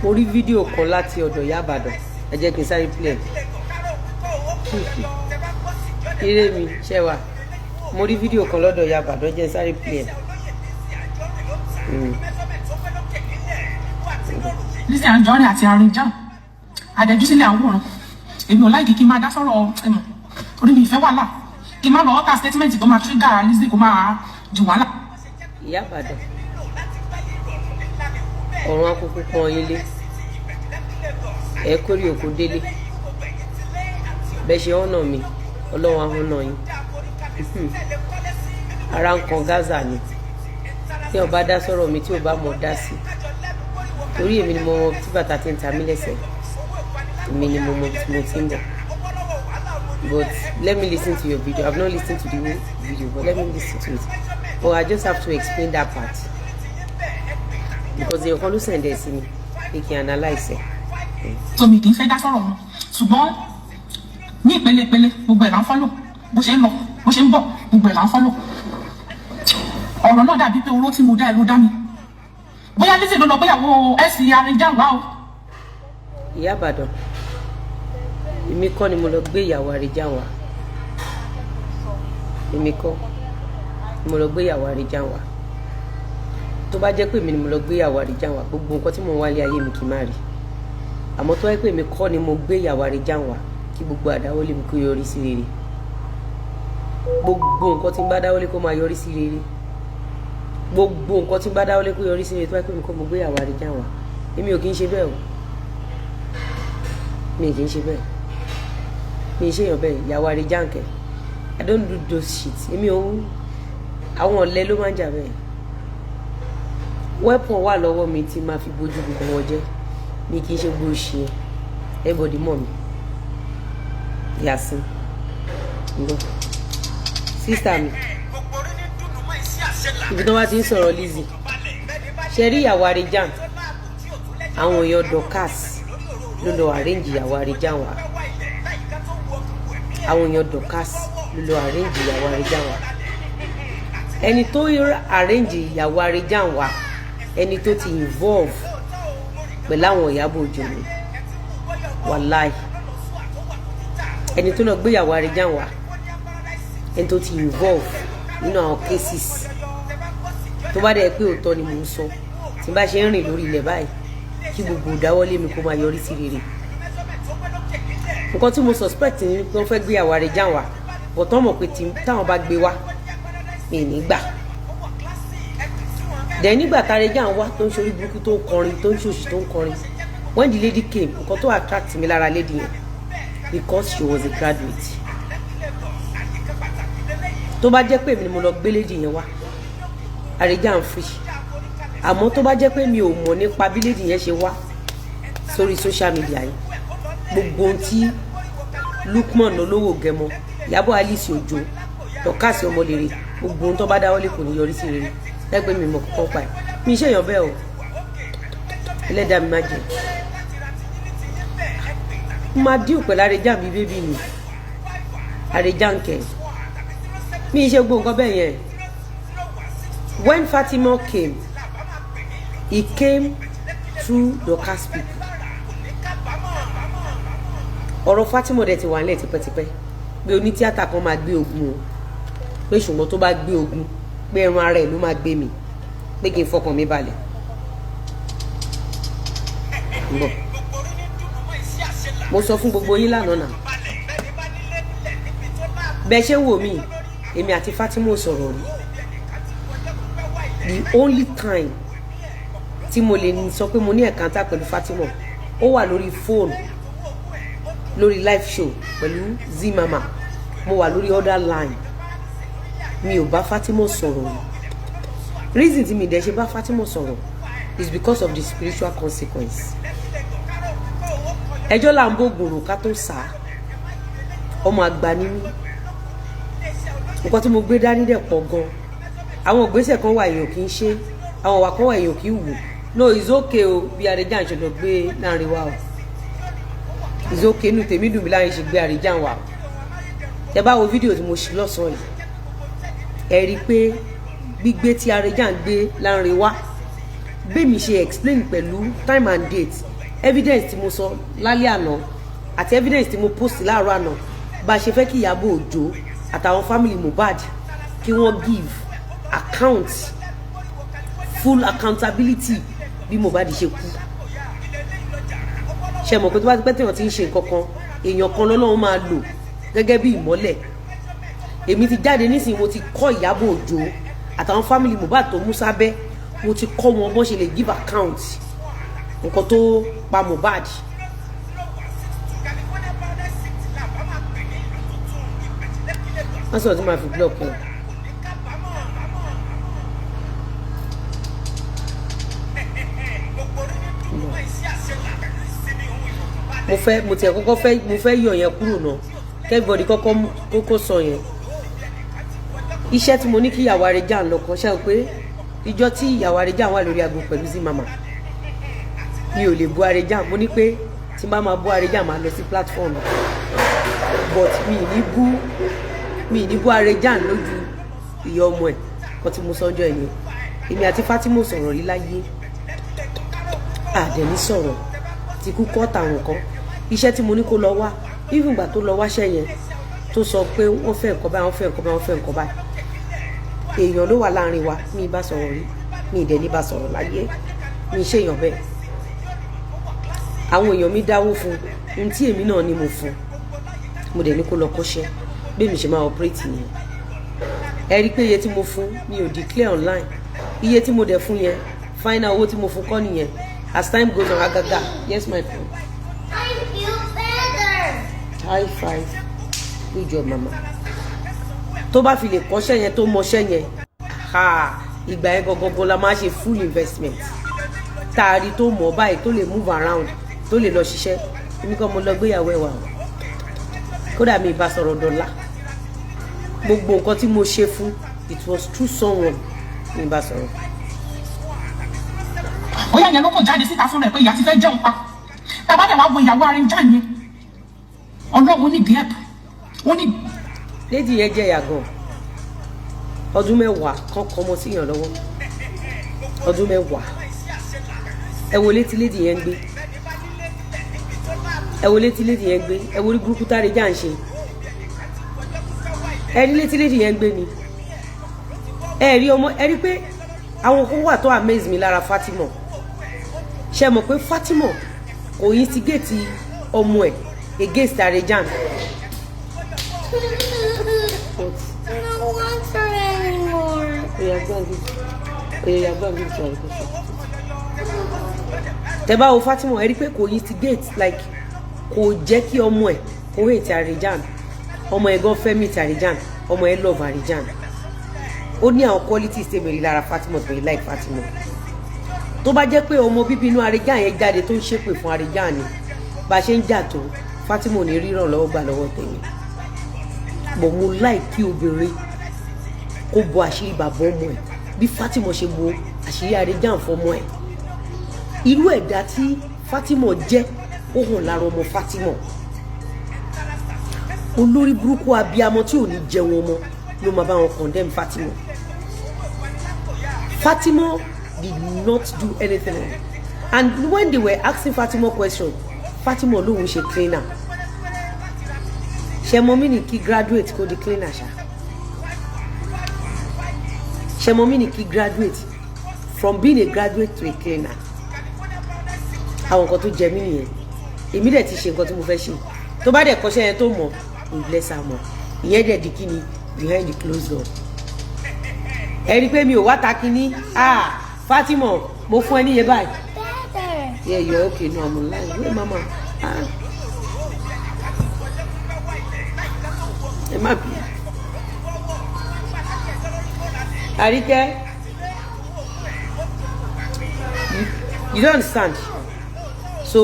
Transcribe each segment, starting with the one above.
mo rí fídíò kan láti ọ̀dọ̀ Ìyá Ìbàdàn ẹ jẹ́ kí n sáré play ire mi ṣẹ́wà mo rí fídíò kan lọ́dọ̀ Ìyá Ìbàdàn ẹ jẹ́ n sáré play Lizzy Anjorin àti Arìnjàn àdẹ̀jú sílẹ̀ àwòrán èmi ò láìkí kí n máa dá sọ̀rọ̀ ẹ̀mọ̀ orí mi ìfẹ́ wàhálà kí n má lọ ọ́ta statement tó máa trigger Lizzy kó máa di wàhálà. Ìyá Ìbàdàn ọ̀run akókó pọ́n ilé ẹ kórè òkú délé bẹ́ẹ̀ ṣe ọ̀nà mi ọlọ́run ahọ́nà yín ara ń kan Gaza ni tí o bá dá sọ̀rọ̀ mi tí o bá mọ̀ dá sí torí èmi ni mo mọ tí bàtà ti ń ta mí lẹ́sẹ̀ èmi ni mo mọ tí mo ti ń bọ̀ but let me listen to your video. I've not listened to the whole video but let me listen to it but I just have to explain that part because èèyàn kan ló sẹ̀ǹdẹ̀ sí mi pé kí n analyse ẹ̀. so mi kì í fẹ́ dá sọ̀rọ̀ wọn ṣùgbọ́n ní ìpele gbogbo ẹ̀ là ń fọ́lò bó ṣe ń lọ bó ṣe ń bọ̀ gbogbo ẹ̀ là ń fọ́lò ọ̀rọ̀ náà dàbí pé oró tí mo dá ẹ ló dá mi bóyá Lizzy ló lọ gbéyàwó ẹ̀sìn Arìnjàn wá o. Ìyá Ìbàdàn èmi kọ́ ni mo lọ gbé ìyàwó Arìnjàn wá èmi kọ́ ni mo lọ gbé ìyàwó Arìnjàn wá tó bá jẹ́ pé èmi ni mo lọ gbé ìyàwó Arìnjàn wá gbogbo nǹkan tí mo ń wálé ayé mi kì í má rí àmọ́ tó wáyé pé èmi kọ́ ni mo gbé ìyàwó Arìnjàn wá kí gbogbo àdáwọ́lé mi kó yọrí sí rere gbogbo nǹkan tí ń bá dáwọ́lé kó máa yọrí sí rere gbogbo nǹkan tí ń bá dáwọ́lé kó yọrí sí rere tó wáyé pé èmi kọ́ mo gbé ìyàwó Arìnjàn wá èmi ò kí ń ṣe bẹ́ẹ̀ o mi kì í ṣe bẹ́ẹ̀ mi ṣe èèyàn bẹ́ẹ̀ ìyàwó Arìnjàn kẹ́ I don't do those shit èmi ò àwọn ọ̀lẹ ló máa ń jà bẹ́ẹ̀ weapon wà lọ́wọ́ mi tí máa fi bójú gbogbo wọn jẹ́ mi kì í ṣe gbó ṣe everybody mọ̀ mi Yasin ńlọ sísá mi ibi tó bá ti ń sọ̀rọ̀ Lizzy ṣe rí ìyàwó Arìnjàn àwọn èèyàn Dorcas ló lọ arrange ìyàwó Arìnjàn wá àwọn èèyàn Dorcas ló lọ arrange ìyàwó Arìnjàn wá ẹni tó arrange ìyàwó Arìnjàn wá ẹni tó ti involve pẹ̀lú àwọn Ìyábọ̀ Òjó ni wàláì ẹni tó lọ gbé ìyàwó Arìnjàn wá ẹni tó ti involve nínú àwọn cases tó bá dẹ̀ pé òótọ́ ni mò ń sọ tí bá ṣe ń rìn lórí ilẹ̀ báyìí kí gbogbo ìdáwọ́lé mi kó máa yọrí sí rere nǹkan tí mo suspect ni pé wọ́n fẹ́ gbé ìyàwó Arìnjàn wá but wọ́n mọ̀ pé táwọn bá gbé wá mi ní gbà dẹ̀ nígbà tá Arìnjàn wá tó ń ṣorí burúkú tó ń kọrin tó ń ṣòṣì tó ń kọrin when the lady came nǹkan tó attract mi lára lady yẹn because she was a graduate tó bá jẹ́ pé èmi ni mo lọ gbé lady yẹn wá Arìnjàn free àmọ́ tó bá jẹ́ pé mi ò mọ̀ nípa bí lady yẹn ṣe wá sórí social media yìí gbogbo ohun tí Lukman olówó gẹmọ Ìyábọ̀ Alice Òjó Dorcas Ọmọlére gbogbo ohun tó bá dáwọ́lé kò ní yọrí sí rere lẹ́gbẹ́ mi mọ̀ kọ́kọ́ pa ẹ̀ mi ṣe èèyàn bẹ́ẹ̀ o ẹlẹ́dàá mi má jẹ́ máa díò pẹ̀lú Arìnjàn bíi bébí mi Arìnjàn kẹ̀ mi ṣe gbogbo nǹkan bẹ́ẹ̀ yẹn when Fatima came he came through Dorcas people ọ̀rọ̀ Fatima dẹ̀ ti wà nílẹ̀ tipẹ́tipẹ́ pé onítíátà kan máa gbé ogun o pé ṣùgbọ́n tó bá gbé ogun pé ẹran ara ẹ̀ ló máa gbé mi pé kí n fọkàn mi balẹ̀ bọ̀ mo sọ fún gbogbo yín lánàá náà bẹ́ẹ̀ ṣe ń wò mí èmi àti Fatima sọ̀rọ̀ rí the only time tí mo lè sọ pé mo ní ẹ̀kántà pẹ̀lú Fatima ó wà lórí fóònù lórí live show pẹ̀lú Zimama mo wà lórí other line mi ò bá Fatima sọ̀rọ̀ reason tí mi dẹ̀ ṣe bá Fatima sọ̀rọ̀ is because of the spiritual consequence ẹjọ́ là ń bógun rò ká tó sá ọmọ àgbà ní mí nǹkan tí mo gbé dání dẹ̀ pọ̀ gan àwọn ìgbésẹ̀ kan wà èèyàn kì í ṣe àwọn ìwà kan wà èèyàn kì í wù no it's okay o bí Arìnjàn ṣe lọ gbé láàrin wa o it's okay inú tèmi dùn mí láàrin ṣe gbé Arìnjàn wa o ẹ bá wo fídíò tí mo ṣe lọ́sàn-án yìí ẹ rí i pé gbígbé tí Arìnjàn gbé láàrin wa bẹ́ẹ̀ mi ṣe explain pẹ̀lú time and date evidence tí mo sọ lálẹ́ àná àti evidence tí mo post láàárọ̀ àná bá a ṣe fẹ́ kí Ìyábọ̀ Òjó àtàwọn family Mohbad kí wọ́n give account full accountability bí Mohbad ṣe kú ṣe mọ̀ pé tó bá ti pẹ́ téèyàn ti ń ṣe nǹkan kan èèyàn kan lọ́lọ́run máa lò gẹ́gẹ́ bí ìmọ́lẹ̀ èmi ti jáde nísìnyí mo ti kọ́ Ìyábọ̀ Òjó àtàwọn family Mohbad tó mú sábẹ́ mo ti kọ́ wọn bó ṣe lè give account nǹkan tó pa Mohbad wọ́n sọ̀rọ̀ tí máa fi block ẹ̀. mo tiẹ̀ kọ́kọ́ fẹ́ yọ yẹn kúrò náà kẹ́bọ̀dì kọ́kọ́ sọ yẹn iṣẹ́ tí mo ní kí ìyàwó Àrẹ̀jà lọ kan ṣáà pé ìjọ tí ìyàwó Àrẹ̀jà wà lórí aago pẹ̀lú sí mama mi ò lè bu Àrẹ̀jà mo ní pé tí n bá máa bu Àrẹ̀jà máa lọ sí platform but mi ì ní bu Àrẹ̀jà lójú ìyá ọmọ ẹ̀ kan tí mo sọ́jọ́ ẹ̀ ni èmi àti Fatima sọ̀rọ̀ rí láyé àdẹ̀ní sọ̀rọ̀ ti kú kọ́ tàwọn kan iṣẹ́ tí mo ní kó lọ wá even ìgbà tó lọ wáṣẹ́ yẹn tó sọ pé wọ́n fẹ́ nǹkan báyìí wọ́n fẹ́ nǹkan báyìí wọ́n fẹ́ nǹkan báyìí èèyàn ló wà láàrin wa mi ì bá sọ̀rọ̀ rí mi ì dẹ̀ ní bá sọ̀rọ̀ láyé mi ì ṣèyàn bẹ́ẹ̀ àwọn èèyàn mi dáwó fún ohun tí èmi náà ni mo fún mo dẹ̀ ní kó lọ kọ́ṣẹ́ bí mi ṣe máa operate nìyẹn ẹ rí i pé iye tí mo fún mi ò declare online iye tí mo dẹ̀ fún yẹn final owó tí mo fún kọ́ nìyẹn as time goes on agaga yes my friend. I feel better. High five good job mama tó bá fi lè kọ́ṣẹ́ yẹn tó mọṣẹ́ yẹn ìgbà yẹn gangan la máa ṣe full investment taari tó mọ̀ báyìí tó lè move around tó lè lọ ṣiṣẹ́ èmi kan mo lọ gbéyàwó ẹ̀wà o kódà mi ìbá sọ̀rọ̀ dọ́là gbogbo nǹkan tí mo ṣe fún it was through someone mi ìbá sọ̀rọ̀. ó yà yẹn ló kò jáde síta fún rẹ pé ìyá ti fẹ́ jẹun pa tàbá dẹ̀ wá wo ìyàwó Àrẹ̀jà yẹn ọlọ́run ní díẹ̀ ó ní. lédi yẹn jẹ́ ìyá gan ọdún mẹ́wàá kan kọ́ ọmọ síyàn lọ́wọ́ ọdún mẹ́wàá ẹ wo létí lédi yẹn ń gbé ẹ wo létí lédi yẹn ń gbé ẹ wo rí burúkú t'Àrẹ̀jà ń ṣe ẹ rí létí lédi yẹn ń gbé ni ẹ rí ọmọ ẹ rí pé àwọn kan wà tó amaze mi lára Fatima ṣe mọ̀ pé Fatima kò instigate ọmọ ẹ̀ against Àrẹ̀jà. I don't want her anymore. Tẹ́ bá wo Fatima ẹ rí pé kò instigate like kò jẹ́ kí ọmọ ẹ̀ kó hate Àrẹ̀jà ọmọ ẹ̀ gan fẹ́ meet Àrẹ̀jà ọmọ ẹ̀ love Àrẹ̀jà ó ní àwọn qualities tèmi lára Fatima tó yẹ like Fatima tó bá jẹ́ pé ọmọ bíbí inú Àrẹ̀jà yẹn jáde tó ń ṣépè fún Àrẹ̀jà ni bá a ṣe ń jà tó Fatima ò ní ríràn lọ́wọ́ gbà lọ́wọ́ tèmi bọ̀ mo láì kí obìnrin kó bo àṣírí bàbá ọmọ ẹ̀ bí Fatima ṣe bo àṣírí Àrẹ̀jà fọmọ ẹ̀ irú ẹ̀dá tí Fatima jẹ́ ó hàn lára ọmọ Fatima olórí burúkú abiyamọ tí ò ní jẹun ọmọ ló máa bá wọn condemn Fatima. Fatima did not do anything wrong. And when they were asking Fatima question, Fatima lóhùn ṣe cleaner. Ṣé mọ̀ mí ní kí graduate kó di cleaner ṣá? Ṣé mọ̀ mí ní kí graduate from being a graduate to a cleaner? Àwọn nǹkan tó jẹ mí nìyẹn. Èmi dẹ̀ ti ṣe nǹkan tí mo fẹ́ ṣe. Tó bá dẹ̀ kọ́ṣẹ́ yẹn tó mọ̀, we bless her mọ̀. Ìyẹn dẹ̀ di kíni behind the closed door. Ẹ rí pé mi ò wá ta kíní. Fatima, mo fún ẹ níye báyìí. Better. Yeah, you're okay. No, I'm online. Wait, mama. Ẹ má bí. Àríkẹ́, you don't understand. So,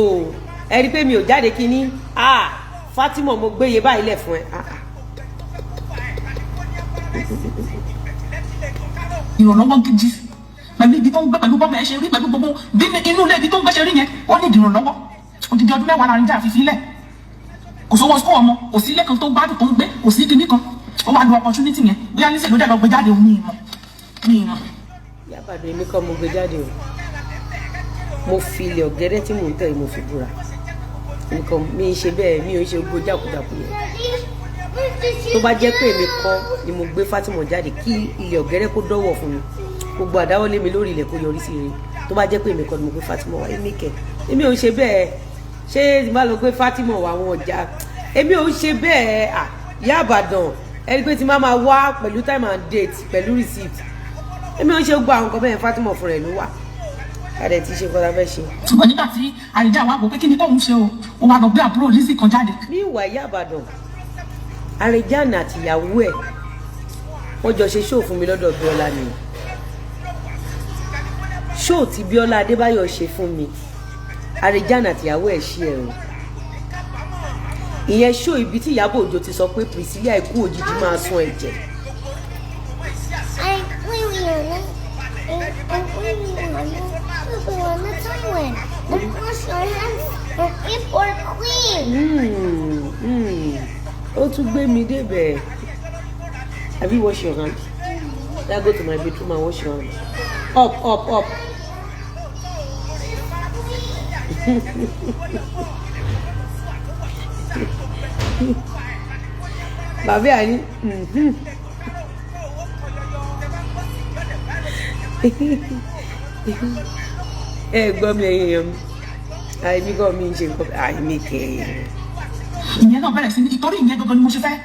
ẹ rí pé mi ò jáde kíní. Fatima, mo gbé iye báyìí lẹ̀ fún ẹ. Ìrànlọ́wọ́ gidi pẹ̀lú ibi tó ń gbé pẹ̀lú bọ́mọ ẹ̀ ṣe rí pẹ̀lú gbogbo bí inú ilé ibi tó ń gbé ṣe rí yẹn ó ní ìdìrànlọ́wọ́ odidi ọdún mẹ́wàá l'Àrẹ̀jà fi sílẹ̀ kò sówó sukú ọmọ kò sí ilé kan tó gbádùn tó ń gbé kò sí kinní kan ó wá lu opportunity yẹn bóyá ní sèlú dẹ̀ lọ gbé jáde òun ní ìmọ̀. Yàbàdàn èmi kọ́ mo gbé jáde o mo fi ilẹ̀ ọ̀gẹ̀dẹ̀ tí mò ń tẹ̀ mo fi búra nǹkan mi ṣe bẹ́ẹ̀ mi ò ṣe gbogbo jákujàku yẹn tó bá jẹ́ pé èmi kọ́ ni mo gbé Fatima jáde kí ilẹ̀ ọ̀gẹ̀dẹ̀ kó dọ́wọ̀ fún mi gbogbo àdáwọ́lé mi lórí ilẹ̀ kó yọrí sí rere tó bá jẹ́ pé èmi kọ́ ni mo gbé Fatima wá èmi kẹ̀ èmi ò ṣe bẹ́ẹ̀ ṣé má lọ gbé Fatima wá àwọn ọjà èmi ò ṣe bẹ́ẹ̀ Ìyá Ìbàdàn ẹni pé tí má máa wá pẹ̀lú time and date pẹ̀lú receipt èmi ò ṣe gbọ́ àwọn nǹkan bẹ́ẹ̀ Fatima fún rẹ̀ ló wà adẹ ti ṣe kọ́ta fẹ́ ṣe. ṣùgbọ́n nígbà tí àyíjà wa wò pé kí ni tóun ṣe o ó wá lọ gbé àbúrò Lizzy kan jáde. ní ìwà Ìyá Ìbàdàn Àrẹ̀jánà àti ìyàwó ẹ̀ wọ́n jọ ṣe ṣóò fún mi lọ́dọ̀ Bíọ́lá ni ṣóò tí Bíọ́lá Adébáyọ̀ ṣe fún mi Àrẹ̀jánà àti ìyàwó ẹ̀ ṣí ẹ̀rùn ìyẹn ṣóò ibi tí Ìyábọ̀ Òjó ti sọ pé Priscilla ikú òjijì máa sun ẹ̀jẹ̀. Ó tún gbé mi débẹ̀. Have you washed your hand? Now go to my bedroom and wash your hand. Up. Bàbá àní. Ẹ gbọ́ mi ẹ̀yin èèyàn mi. Àìmí kọ́ mi ń ṣe nǹkan àìmí kẹ́ ẹ̀. Ìyẹn náà bẹ̀rẹ̀ sí ní ìtorí ìyẹn gangan ni mo ṣe fẹ́.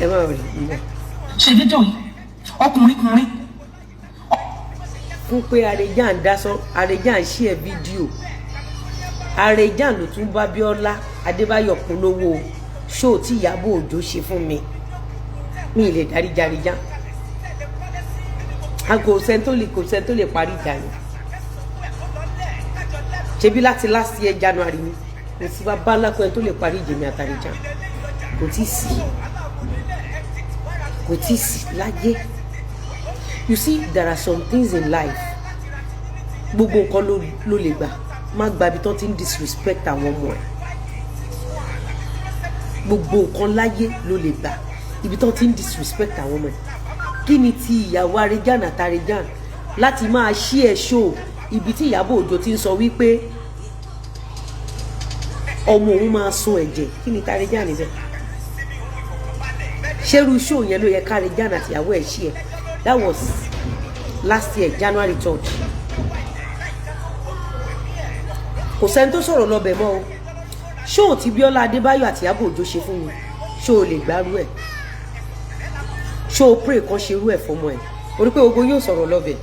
Ẹ máa rí ìyẹn. Ṣé dédé òyìn ọkùnrin. Fún pé Àrẹ̀jánà ṣí ẹ̀ fídíò Àrẹ̀jánà ló tún bá Bíọ́lá Adébáyọ̀ polówó ṣóò tí Ìyábọ̀ Òjó ṣe fún mi lè dárí Àrẹ̀jánà kò sẹ́ni tó lè parí ìjà yẹn ṣebí láti last year January ni kò sí bá bá lápẹ́ tó lè parí ìjẹ̀mí àtàrẹ̀jánà kò tí sí láyé. You see, there are some things in life gbogbo nǹkan ló lè gbà má gba ibi tó ti ń disrespect àwọn ọmọ ẹ̀ gbogbo nǹkan láyé ló lè gbà ibi tó ti ń disrespect àwọn ọmọ ẹ̀ kí ni ti ìyàwó Àrẹ̀jánà àtàrẹ̀jánà láti máa ṣí ẹ̀ ṣó ibi tí Ìyábọ̀ Òjó ti ń sọ wípé ọmọ òun máa sun ẹ̀jẹ̀ kí ni tàrẹ̀jánà níbẹ̀ ṣerú ṣó yẹn ló yẹ k'Àrẹ̀jánà àti ìyàwó ẹ̀ ṣí ẹ̀. That was last year, January 3rd. Kò sẹ́ni tó sọ̀rọ̀ lọ́bẹ̀ mọ́ o. Ṣóò tí Bíọ́lá Adébáyọ̀ àti Ìyábọ̀ Òjó ṣe fún mi. Ṣóò lè gbárù ẹ̀. Ṣóò pray kan ṣerú ẹ̀ fọmọ ẹ̀. Orí pé ogun yóò sọ̀rọ̀ lọ́bẹ̀.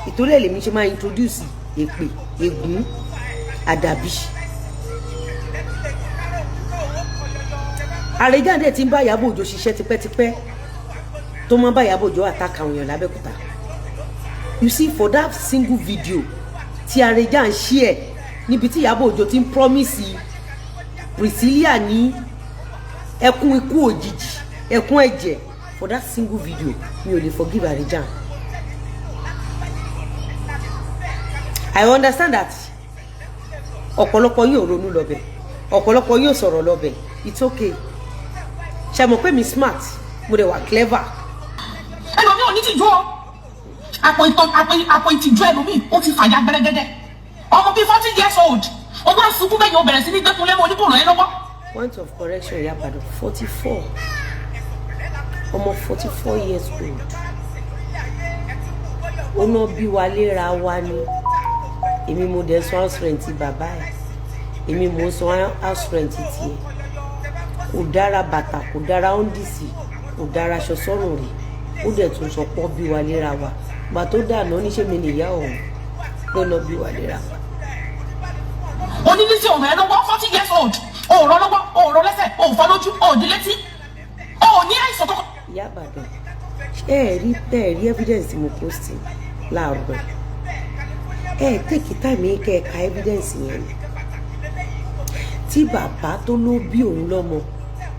Ìtorí ẹ̀ lèmi ṣe máa introduce èpè, ègún, àdàbí. Àrẹ̀jánà dẹ̀ ti ń bá Ìyábọ̀ Òjó ṣiṣẹ́ tipẹ́tipẹ́. Tó máa bá Ìyábọ̀ Òjó attack àwọn èèyàn l'Abẹ́òkúta. You see, for that single video tí Àrẹ̀jánà share níbi tí Ìyábọ̀ Òjó ti ń promise Priscilla ní ẹkún ikú òjijì ẹkún ẹ̀jẹ̀, for that single video mi ò lè forgive Àrẹ̀jánà. I understand that ọ̀pọ̀lọpọ̀ yóò ronú lọ́bẹ̀ ọ̀pọ̀lọpọ̀ yóò sọ̀rọ̀ lọ́bẹ̀, it's okay. Ṣé mọ̀ pé mi smart mo dẹ̀ wà clever. Ẹlòmíì ò ní tìjú o àpò ìtìjú ẹlòmíì ó ti fàyà gbẹrẹgẹdẹ ọmọ bíi 40 years old ọmọ àsùnkún bẹ́ẹ̀ yóò bẹ̀rẹ̀ sí ní gbẹ́kunlé mọ́ oníkùnrin ẹ lọ́wọ́. Point of correction, Ìyá Ìbàdàn 44 ọmọ 44 years old ó ná bí wa léra wa ni èmi mo dẹ̀ san house rent bàbá ẹ̀ èmi mo san house rent tiẹ̀ kò dára bàtà kò dára ọ́ndìsì kò dára aṣọ sọ́rùn rẹ̀ ó dẹ̀ tún sọ pọ́ bí wa léra wa gbà tó dànù oníṣẹ́ mi nìyá ọ̀hún ló lọ bí wa léra wa. onílísì ọ̀rọ̀ ẹ lọ́wọ́ 40 years old òòrọ̀ lọ́wọ́ òòrọ̀ lẹ́sẹ̀ òòfọ́ lójú òòdì létí òòní àìsàn kọ́kọ́. Ìyá Ìbàdàn ṣé ẹ rí evidence mo post láàárọ̀ ẹ take time yín kẹ́ ẹ ka evidence yẹn tí bàbá tó ló bí òun lọ́mọ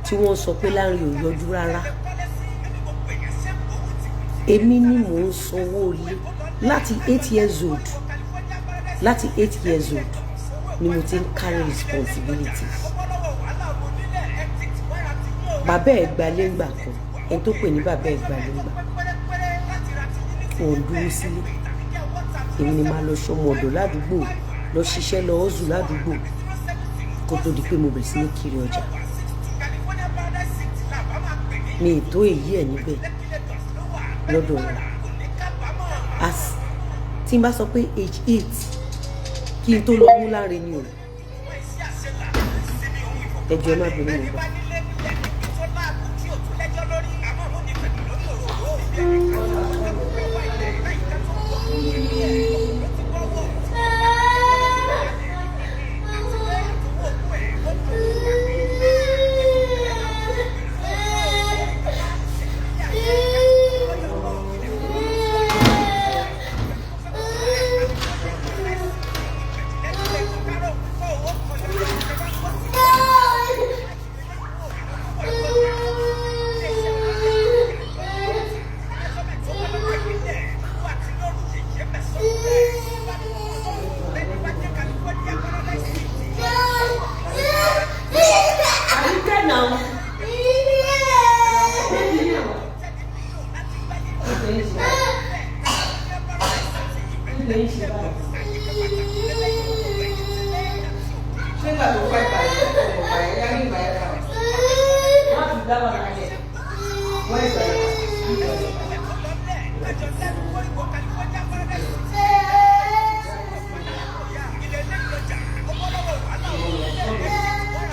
tí wọ́n sọ pé láàrin ò yọjú rárá èmi ni mò ń sanwó ilé láti 8 years old ni mo ti ń carry responsibilities. Bàbá ẹ̀ gbalé ńgbà kan ẹni tó pè ní bàbá ẹ̀ gbalé ńgbà òun dúró sílé èmi ni máa lọ ṣọmọ ọ̀dọ̀ ládùúgbò lọ ṣiṣẹ́ lọ ọ́zù ládùúgbò kó tó di pé mo bẹ̀rẹ̀ sí ní kiri ọjà mi ètò èyí ẹ̀ níbẹ̀ lọ́dọ̀ wọn tí n bá sọ pé age 8 kí n tó lọ mú Lanre ni o ẹjọ́ má bínú mi bá.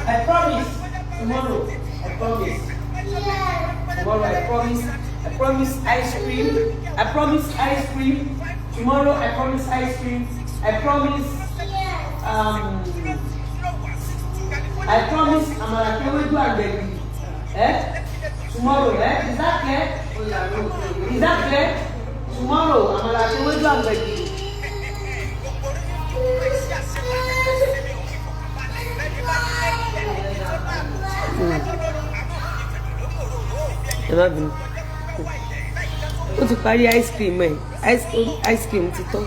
I promise tomorrow. I promise. Tomorrow I promise ice cream. I promise ice cream. Tomorrow I promise ice cream. I promise I promise amala kewedu agbegbe. Tomorrow, is that clear? Is that clear? Tomorrow amala kewedu agbegbe. Ẹ má bínú. Ó ti parí ice cream ẹ̀, ice cream ti tán.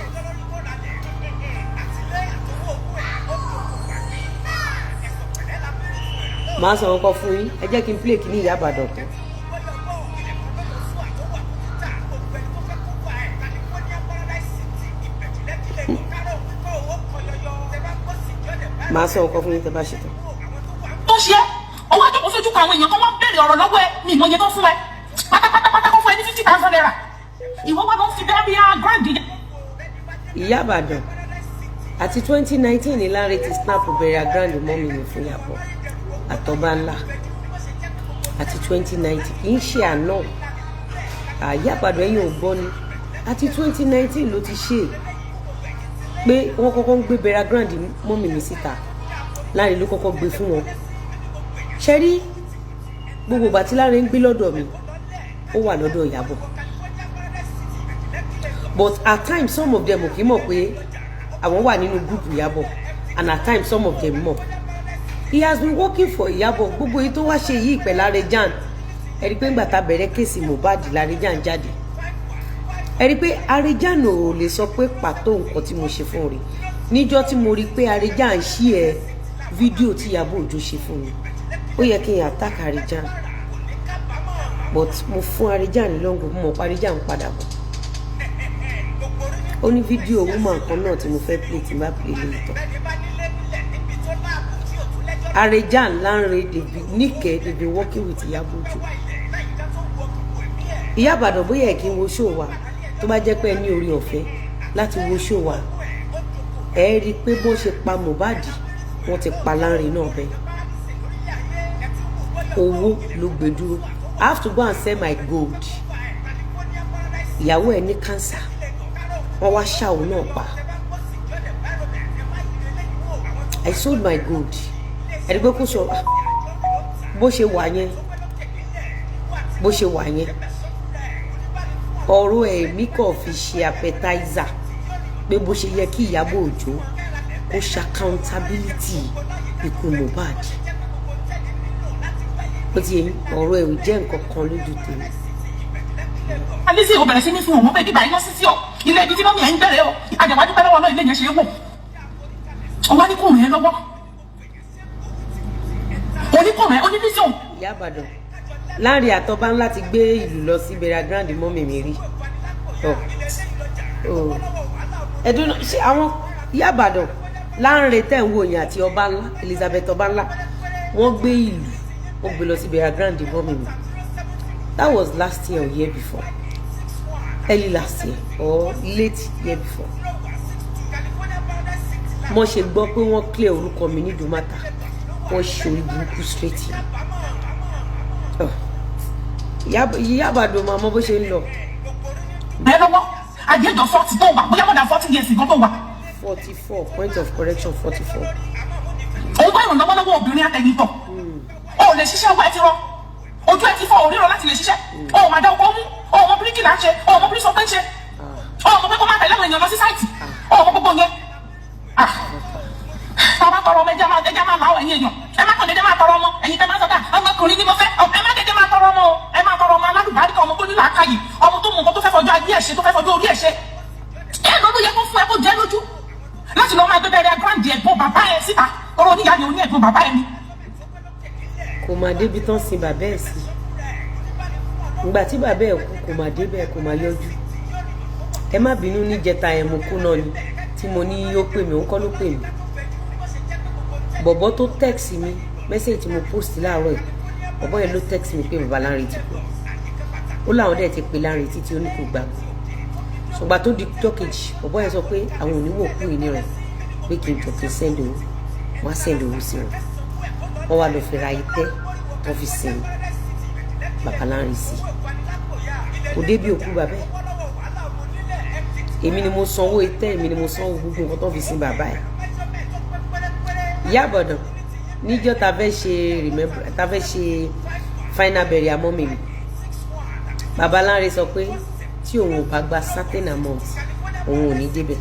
Màá sọ nǹkan fún yín, ẹ jẹ́ kí n play kí ní Ìyá Ìbàdàn kan. Màá sọ nǹkan fún yín tẹ́ bá ṣe tán. Tó ṣe é, owó àjọpọ̀ sójú kan àwọn èèyàn kan wọ́n béèrè ọ̀rọ̀ lọ́wọ́ ẹ ní ìmọ̀ye tó fún ẹ. Pátápátá kó fún ẹ ní 50,000 naira. Ìwọ wá ló ń fi bẹ́ẹ̀ bí i grand yẹn. Ìyá Ìbàdàn àti 2019 ní Lanre ti snap bẹ̀rẹ̀ grand mọ́ mi ní fún Ìyábọ̀ àtọ́ba ńlá àti 2019 kì í ṣe àná Ìyá Ìbàdàn ẹ̀yìn ò gbọ́ ni àti 2019 ló ti ṣe pé wọ́n kọ́kọ́ ń gbé bẹ̀rẹ̀ grand mọ́ mi ní síta Lanre ló kọ́kọ́ gbé fún wọn ṣe rí gbogbo ìgbà tí Lanre ń gbé lọ́dọ̀ mi ó wà lọ́dọ̀ Ìyábọ̀ but at times some of them ò kì í mọ̀ pé àwọn wà nínú group Ìyábọ̀ and at times some of them mọ̀ he has been working for Ìyábọ̀ gbogbo èyí tó wá ṣe yìí pẹ̀lú Arejan ẹ rí pé ńgbà tá bẹ̀rẹ̀ kéèsì Mohbad l'Arejan jáde ẹ rí pé Arejan ò lè sọ pé pàtó nǹkan tí mo ṣe fún rẹ̀ níjọ́ tí mo rí pé Arejan ṣí ẹ fídíò tí Ìyábọ̀ Òjó ṣe fún mi ó yẹ kí n attack Arejan but mo fún Arejan ní lọ́ngọ̀ mo mọ̀ pé Arejan ń padà bọ̀ ó ní fídíò woman kan náà tí mo fẹ́ play tí n bá play lè tán Arejan Lanre Nike they been working with Ìyábọ̀ Òjó Ìyá Ìbàdàn bóyá kí n wo show wa tó bá jẹ́ pé ẹ ní orí ọ̀fẹ́ láti wo show wa ẹ rí i pé bó ṣe pa Mohbad wọ́n ti pa Lanre náà bẹ́ẹ̀ owó ló gbé dúró I have to go and sell my gold ìyàwó ẹ ní cancer wọ́n wá ṣàwò náà pa I sold my gold ẹni pé kò sọ bó ṣe wà yẹn ọ̀rọ̀ ẹ̀mí kò fi ṣe appetizer pé bó ṣe yẹ kí Ìyábọ̀ Òjó kó ṣe accountability ikú Mohbad ó ti yẹn ọ̀rọ̀ ẹ̀ ò jẹ́ nǹkan kan lójú tèmi. Alice ò bẹ̀rẹ̀ sí ní fún òun bẹ́ẹ̀ bíbá iná sísí ọ ilé ibi tí mọ́mí ẹ̀ ń bẹ̀rẹ̀ ọ àjẹ̀wájú pẹ́ lọ́wọ́ náà ilé yẹn ṣe é wò ọwọ́ ní kò rìn ẹ́ lọ́wọ́ oníkùnrin oníbísọ̀. Ìyá Ìbàdàn Lanre àtọ́ba ńlá ti gbé ìlú lọ sí bẹ̀rẹ̀ grand mọ́mì mi rí ẹ̀dùn ṣé àwọn Ìyá Ìbàdàn Láńre tẹ̀ ń wò yẹn àti ọba ńlá Elizabeth ọba ńlá wọ́n gbé ìlú wọ́n gbé lọ sí Burial Ground mọ́mì mi. That was last year or year before, early last year or late year before. Mo ṣe gbọ́ pé wọ́n clear orúkọ mi ní Dùmátà wọ́n ṣorí burúkú straight yìí. Ìyá Ìbàdàn máa mọ bó ṣe ń lọ. Bẹ́ẹ̀ lọ́wọ́ àjẹjọ 40 tó wà bóyá more than 40 years ago tó wà. 44 point of correction 44. Òun bá ìrànlọ́wọ́ lọ́wọ́ obìnrin àtẹ̀yìntọ̀. O ò lè ṣiṣẹ́ ọgbà ẹ ti rọ. Ojú ẹ ti fọ́ òríran láti lè ṣiṣẹ́. O ò máa dá ọkọ̀ mú. O ò mọ bíríkì là ń ṣe. O ò mọ bíríkì sọ pé ń ṣe. O ò mọ pé kó máa tẹ̀lé àwọn èèyàn lọ sí sáìtì. O ò mọ gbogbo yẹn. Tá bá tọrọ ọmọ ẹjẹ́ máa láwọ̀ ẹ̀yìn èèyàn. Ẹ má kàn dédé máa tọrọ ọmọ. Ẹ̀yin tẹ́ máa sọ́dà ọmọkùnrin ni mo fẹ́. Ẹ má dédé máa tọrọ ọmọ o. Ẹ máa tọrọ ọmọ alálùbáríkà ọmọ tó ní làákàyè. Ọmọ tó mọ nǹkan tó fẹ́ fọjọ́ ayé ẹ̀ ṣe tó fẹ́ fọjọ́ orí ẹ̀ ṣe. Ẹ lọ́dún yẹ kó fún ẹ kó jẹ́ lójú. Láti lọ máa gbé Burial Ground ẹ̀gbọ́n bàbá ẹ̀ síta. Ọ̀rọ̀ oníyá ni oní ẹ̀gbọ́n bàbá ẹ̀ ni. Kò máa débi tán sin bàbá ẹ̀ sí. Ìgbà tí bàbá ẹ̀ kú kò máa débẹ̀ kò máa yọjú. Ẹ má bínú níjẹta ẹ̀ mo kú náà ni tí mo ní ó pè mí òun kọ́ ló pè mí. Bọ̀bọ́ tó text mi message tí mo post láàárọ̀ yìí bọ̀bọ́ yẹn ló text mi pé bàbá Láńre ti kú. Ó láwọn dẹ̀ ti pe Láńre títí ó ní kò gbàgbọ́. Ṣùgbọ́n tó di ọjọ́ kejì bọ̀bọ́ yẹn sọ pé àwọn oníwò kú yìí ní rẹ̀ pé kí n jọ kí n send owó wọ́n á send owó sí wọn. Wọ́n wá lọ fi ra itẹ́ wọ́n fi sin bàbá Láńre sí. Kò débi òkú bàbá ẹ̀. Èmi ni mo sanwó itẹ́ èmi ni mo sanwó gbogbo nǹkan tó fi sin bàbá ẹ̀. Ìyá Ìbàdàn níjọ́ ta fẹ́ ṣe final burial mọ́mì mi. Bàbá Láńre sọ pé tí òun ò bá gba certain amount òun ò ní débẹ̀.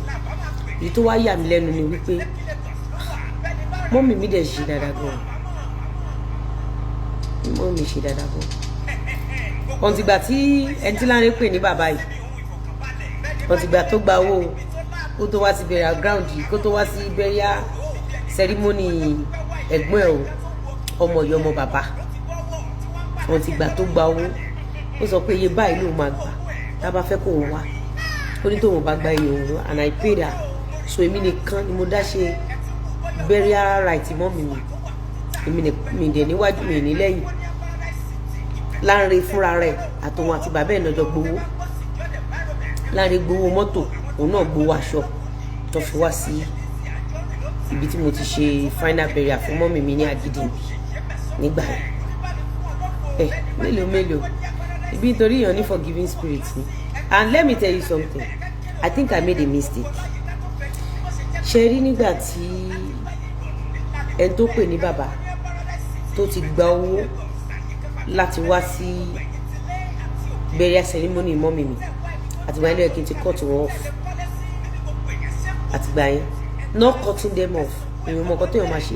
Èyí tó wá yà mí lẹ́nu ni wípé mọ́mì mi dẹ̀ ṣe dáadáa gan. Mọ́mì ṣe dáadáa gan. Ọ̀ǹtìgbà tí ẹni tí Láńre pè ní bàbá yìí ọ̀ǹtìgbà tó gba owó kó tó wá sí Burial Ground yìí kó tó wá sí burial ceremony ẹ̀gbọ́n ẹ̀ o ọmọ ìyá ọmọ bàbá ọ̀ǹtìgbà tó gba owó ó sọ pé iye báyìí ló máa gbà tá a bá fẹ́ kó òun wá ó ní tóun bá gba iye òun and I paid her so èmi nìkan ni mo dá ṣe burial right mọ́mì mi èmi mi dẹ̀ níwájú mi ní lẹ́yìn. Láńre fúnra rẹ̀ àtòun àti bàbá ẹ̀ lọ́jọ́ gbowó. Láńre gbowó mọ́tò òun náà gbowó aṣọ tó fi wá sí ibi tí mo ti ṣe final burial fún mọ́mì mi ní Agídí nígbà yẹn. Mélòó ibi nítorí èèyàn ní forgiving spirit ni. And let me tell you something, I think I made a mistake. Ṣe rí nígbà tí ẹni tó pè ní bàbá tó ti gba owó láti wá sí burial ceremony mọ́mì mi àtìgbà yẹn kí n ti cut wọn off àtìgbà yẹn not cutting them off èèyàn mọ nǹkan tó yàn máa ṣe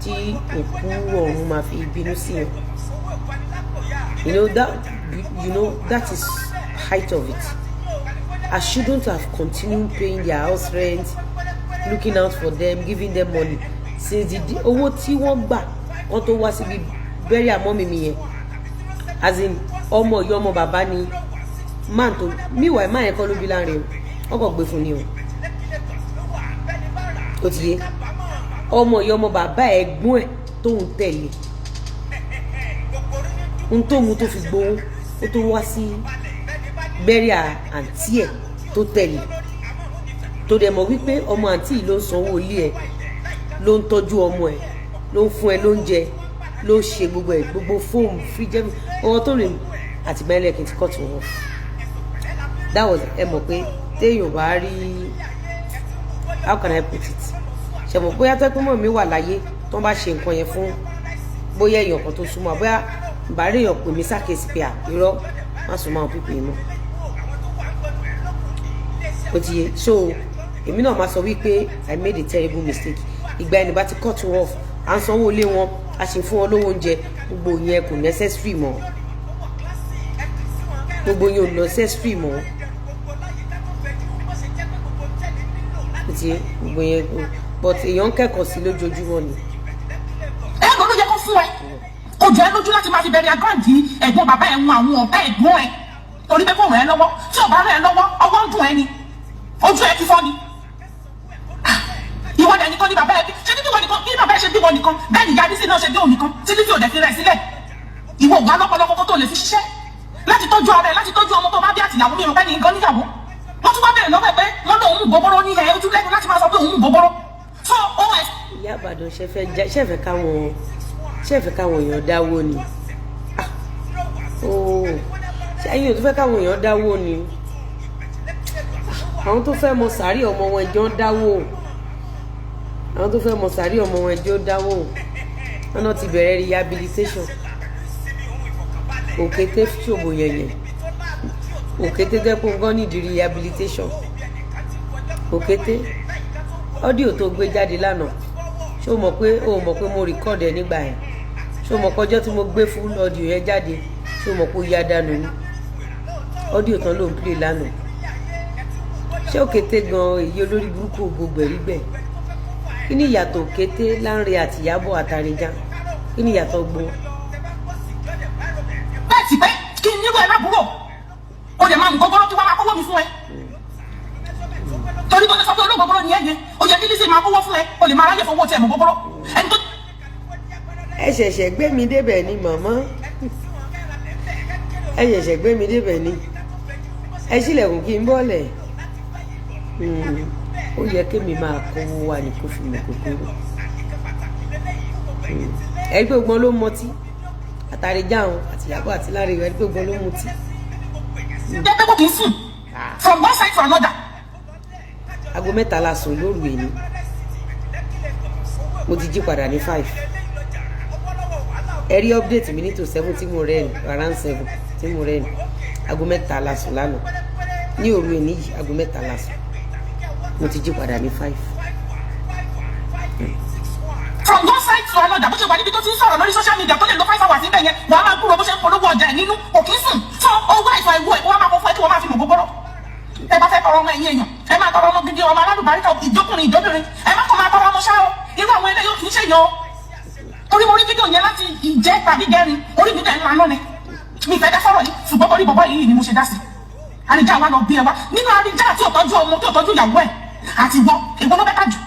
tí òkú ọ̀run máa fi bínú sí yàn. You know that is height of it. I shouldn't have continued paying their house rent, looking out for them, giving them money since the owó tí wọ́n gbà wọ́n tó wá síbi burial mọ́mì mi yẹn as in ọmọ ìyá ọmọ bàbá ni man tó meanwhile man yẹn kọ́ ló bí Láńre o wọ́n kàn gbé fún ni o ó ti yé ọmọ ìyá ọmọ bàbá ẹ̀gbọ́n ẹ̀ tóun tẹ̀lé ohun tóun tó fi gbowó ó tó wá sí burial àǹtí ẹ̀ tó tẹ̀lé tó dẹ̀ mọ̀ wípé ọmọ àǹtí yìí ló ń sanwó ilé ẹ̀ ló ń tọ́jú ọmọ ẹ̀ ló ń fún ẹ lóúnjẹ ló ń ṣe gbogbo ẹ̀ gbogbo fóòmù fíjẹ́ ọwọ́ tó rìn àti bẹ́ẹ̀lẹ̀ kí n ti kọ́ tí wọ́n that was ẹ mọ̀ pé téèyàn bá rí how can I put it ṣe mọ̀ bóyá tó pé mọ̀ mi wà láyé tó ń bá ṣe nǹkan yẹn fún bóyá èèyàn kan tó súnmọ́ bóyá bàárẹ̀ èèyàn pè mí sákèsí pé irọ́ má súnmọ́ àwọn pípé mọ́ ó ti yé so èmi náà máa sọ wípé I made a terrible mistake ìgbà ẹni bá ti cut off à ń sanwó ilé wọn a ṣe fún wọn lówó oúnjẹ gbogbo yẹn kò necessary mọ́ gbogbo yẹn ò necessary mọ́ ó ti yé gbogbo yẹn but èèyàn ń kẹ́kọ̀ọ́ sí lójoojúmọ́ ni. ẹ ló yẹ kó fún ẹ kò jẹ́ lójú láti máa fi Burial Ground ẹ̀gbọ́n bàbá ẹ̀ ń àwọn ọ̀tá ẹ̀gbọ́n ẹ̀ torí pé kò rẹ̀ ẹ́ lọ́wọ́ tí ò bá rẹ̀ ẹ́ lọ́wọ́ ọwọ́ ń dùn ẹ́ ni ojú ẹ ti fọ́ ni ọ̀dẹ̀ nìkan ní bàbá ẹ̀ bí ṣé bí wọ́n nìkan bí bàbá ẹ̀ ṣe bí wọ́n nìkan bẹ́ẹ̀ ni ìyá Bísí náà ṣe bí òun nìkan tí Lizzy ò dẹ̀ fi rẹ̀ sílẹ̀ ìwọ ògbà lọ́pọ̀lọpọ̀ tó lè fi ṣiṣẹ́ láti tọ́jú ara ẹ̀ láti tọ́jú ọmọ tó bá bí àtìyàwó mi ìrọ̀pẹ́ ní nǹkan níyàwó wọ́n tún wá bẹ̀rẹ̀ lọ́wọ́ pé wọ́n lọ òun gbogbo ní ẹ̀ ojú lẹ́nu láti máa sọ pé òun gbogbo so os. Ìyá Ìbàdàn ṣẹ̀fẹ̀ káwọn èèyàn dáwó ni ẹ̀yin ò tún fẹ́ káwọn èèyàn dáwó ni àwọn tó fẹ́ mọ sàárì ọmọ wọn ẹjọ́ dáwó àwọn tó fẹ́ mọ sàárì ọmọ wọn ẹjọ́ dáwó wọn náà ti bẹ̀rẹ̀ rehabilitation òkété ṣòbò yẹ̀yẹ̀ òkété dẹ́kun gan nídìí rehabilitation òkété ọ́díò tó gbé jáde lánàá ṣó mọ̀ pé mo rìkọ́ọ̀dù ẹ̀ nígbà yẹn ṣó mọ̀ pé ọjọ́ tí mo gbé fún ọ́díò yẹn jáde ṣó mọ̀ pé ó yá dànù ni ọ́díò tán ló ń play lánàá ṣé òkété gan èyí olórí burúkú gbogbo ẹ̀rí bẹ́ẹ̀ kí ni ìyàtọ̀ òkété Lánrè àti Ìyábọ̀ àtàrẹ̀já kí ni ìyàtọ̀ gbọ́. bẹ́ẹ̀ ti pẹ́ kí n nílò ẹ̀ lábúrò o lè máa mú gbogbo kí wọ́n máa kówó mi fún ẹ torí tó ní sọ pé olóògbogbo ni ẹ̀yẹ o yẹ kí Lizzy máa kówó fún ẹ o lè máa ráyè fowó tiẹ̀ mọ́ gbogbo ẹni tó. ẹ ṣẹ̀ṣẹ̀ gbé mi débẹ̀ ni màmá ẹ ṣẹ̀ṣẹ̀ gbé mi débẹ̀ ni ẹ ṣílẹ̀kùn kí n bọ́lẹ̀ ó yẹ kémi máa kówó wà ní kó fi mi kòkòrò ẹgbẹ́ ògbọ́n ló mọtí àtàrẹ̀já àwọn àti Ìyábọ̀ àti Lánrè ẹgbẹ́ ògbọ́n ló mutí. jẹ́ pé kò kì í sùn from one side to another. aago 3 la sùn lóru èní mo ti jí padà ní 5 ẹ rí update mi ní tó 7 tí mo rẹ́ ni around 7 tí mo rẹ́ ni aago 3 la sùn lánàá ní òru èní yìí aago 3 la sùn mo ti jí padà ní 5. from one side to another bó ṣe wà níbi tó ti ń sọ̀rọ̀ lórí social media tó lè lo 5 hours níbẹ̀ yẹn wàá máa kúrò bó ṣe ń polówó ọjà ẹ̀ nínú òkè sùn so owó àìsàn ìwọ ẹ̀ kó wá máa kọ́ fún ẹ kí wọ́n máa fi mọ̀ gbogbo ẹ bá fẹ́ tọrọ ọmọ ẹ̀yìn èèyàn ẹ máa tọrọ ọmọ gidi ọmọ alálùbáríkà ìjókùnrin ìjóbìnrin ẹ má kọ́ máa tọrọ ọmọ ṣá o irú àwọn eléyìí ò kì í ṣe yan o torí mo rí fídíò yẹn láti ìjẹ́ tàbí gẹ́rin orí mi dẹ̀ ń lanú ni mi fẹ́ dá sọ̀rọ̀ yìí ṣùgbọ́n orí bọ̀bọ̀ yìí ni mo ṣe dá sí àríjà wa lọ bí ẹ wá nínú àríjà tí ò tọ́jú ọmọ tí ò tọ́jú ìyàwó ẹ̀ àti ìwọ èwo ló bẹ́ẹ̀ jù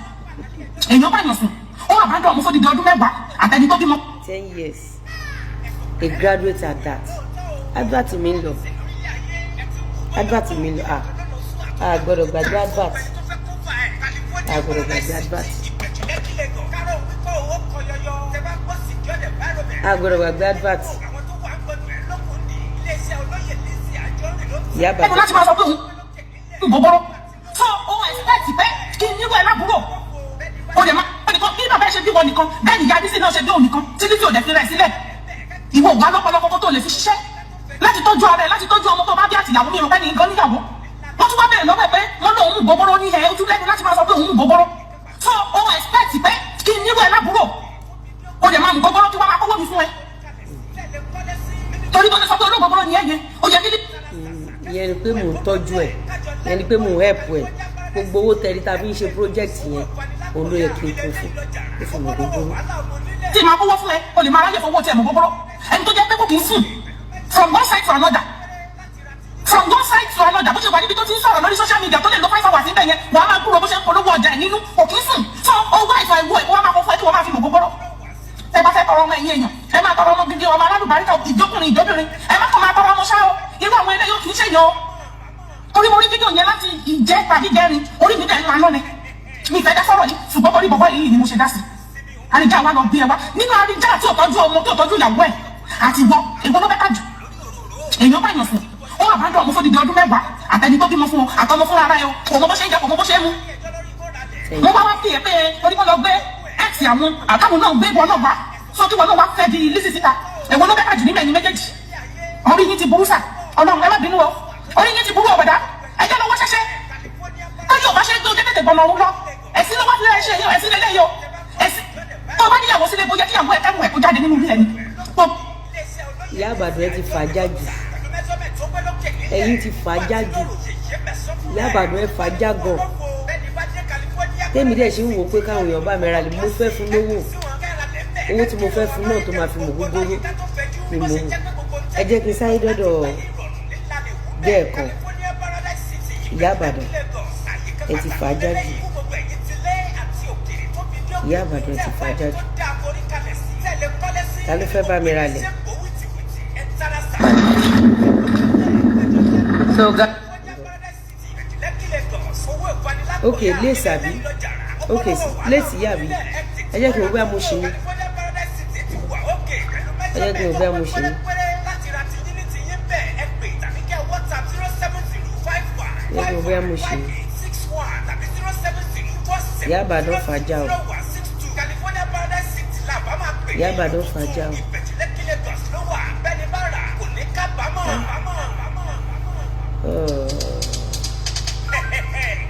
èèyàn bá yàn sùn ó wà bá dọ̀ ọmọ fódìdí ọdún 10 àtẹni tó bímọ. 10 years a graduate at that advert mi ń lọ a gbọ́dọ̀ gbàgbé advert Ìyá Ìbàdàn. ẹnu láti máa sọ pé òun gbogbo so o expect pé kí n nílò ẹ lábúrò o lè máa nìkan bí bàbá ẹ ṣe bí wọn nìkan bẹ́ẹ̀ ni ìyá Bísí náà ṣe bí òun nìkan tí Lizzy ò dẹ̀ fi rẹ̀ sílẹ̀ ìwọ ògbà lọ́pọ̀lọpọ̀ tó lè fi ṣiṣẹ́ láti tọ́jú ara ẹ̀ láti tọ́jú ọmọ tó bá bí àtìyàwó mi ìrọ̀pẹ́ ní nǹkan níyàwó wọ́n tún wá bẹ̀rẹ̀ lọ́wọ́ pé wọ́n lọ òun gbogbo ní ẹ̀ ojú lẹ́nu láti máa sọ pé òun gbogbo so o expect pé kí n nílò ẹ lábúrò o lè máa mú gbogbo kí wọ́n máa kówó mi fún ẹ torí tó ní sọ pé olóògbogbo ni ẹ̀yẹ o yẹ kí ìyẹn ni pé mò ń tọ́jú ẹ̀ ìyẹn ni pé mò ń help ẹ̀ gbogbo owó tẹ̀lé ta fi ń ṣe project yẹn òun ló yẹ kí n kó fún mi gbogbo. tí màá kówó fún ẹ o lè máa ráyè fowó tiẹ̀ mọ́ gbogbo ẹni tó jẹ́ pé kò kì í sùn from one side to another bó ṣe wà níbi tó ti ń sọ̀rọ̀ lórí social media tó lè lo 5 hours níbẹ̀ yẹn wàá máa kúrò bó ṣe ń polówó ọjà ẹ̀ nínú kò kì í sùn so owó àìsàn ìwọ ẹ̀ kó wá máa kọ́ fún ẹ kí wọ́n máa fi mọ̀ gbogbo ẹ bá fẹ́ tọrọ ọmọ ẹ̀yìn èèyàn ẹ máa tọrọ ọmọ gidi ọmọ alálùbáríkà ìjókùnrin ìjóbìnrin ẹ má kọ́ máa tọrọ ọmọ ṣá o irú àwọn eléyìí ò kì í ṣe yan o torí mo rí fídíò yẹn láti ìjẹ́ tàbí gẹ́rin orí mi dẹ̀ ń lanú ni mi fẹ́ dá sọ̀rọ̀ yìí ṣùgbọ́n orí bọ̀bọ̀ yìí ni mo ṣe dá sí àríjà wa lọ bí ẹ wá nínú àríjà tí ò tọ́jú ọmọ tí ò tọ́jú ìyàwó ẹ̀ àti ìwọ èwo ló bẹ́ẹ̀ jù èèyàn bá yàn sùn ó wà bá dọ̀ ọmọ fódìdí ọdún 10 àtẹni tó bímọ fún ọ àtọmọ fúnra ara ẹ o kò mọ bó ṣe ń jẹ kò mọ bó ṣe ń mu mo bá wá fi ẹ pé orí wọn lọ gbé x àwọn àtàwọn náà gbé wọn náà wá so kí wọn náà wá fẹ́ di Lizzy síta èwo ló bẹ́ẹ̀ jù níbẹ̀ ní méjèèjì orí yín ti burú sà Ọlọ́run ẹ má bínú o orí yín ti burú ọ̀bẹ̀dá ẹjọ́ lọ́wọ́ ṣẹṣẹ́ táyọ̀ ọba ṣe gbé ojú tètè gbọ̀nà òun lọ ẹ̀sìn lọ́wọ́ sílẹ̀ ṣe yọ ẹ̀sìn lélẹ̀ yọ ẹ̀sìn tó bá níyàwó sílẹ̀ bóyá kíyàwó ẹ̀ kẹ́mù ẹ̀ kó jáde nínú ilé ẹni. Ìyá Ìbàdàn ẹ ti fàájà jù ẹ̀yin ti fàájà jù Ìyá Ìbàdàn ẹ fàájà gan tèmi dẹ̀ ṣe ń wò pé káwọn èèyàn bá mi ra lè mo fẹ́ fún lówó owó tí mo fẹ́ fún náà tó máa fi mọ̀ gbogbo ni mo ẹ jẹ́ kí n sáré dọ́dọ̀ bẹ́ẹ̀ kan Ìyá Ìbàdàn ẹ ti fàájà jù ìyá àbàdàn ti fàájà jù ta ló fẹ́ bá mi ralẹ̀. ok lace àbí ok lace yìí àbí ẹ jẹ́ kí n gbé amúṣe ni ẹ jẹ́ kí n gbé amúṣe ni ẹ jẹ́ kí n gbé amúṣe ni ìyá àbàdàn fàájà o ìyá àbàdàn fàájà o.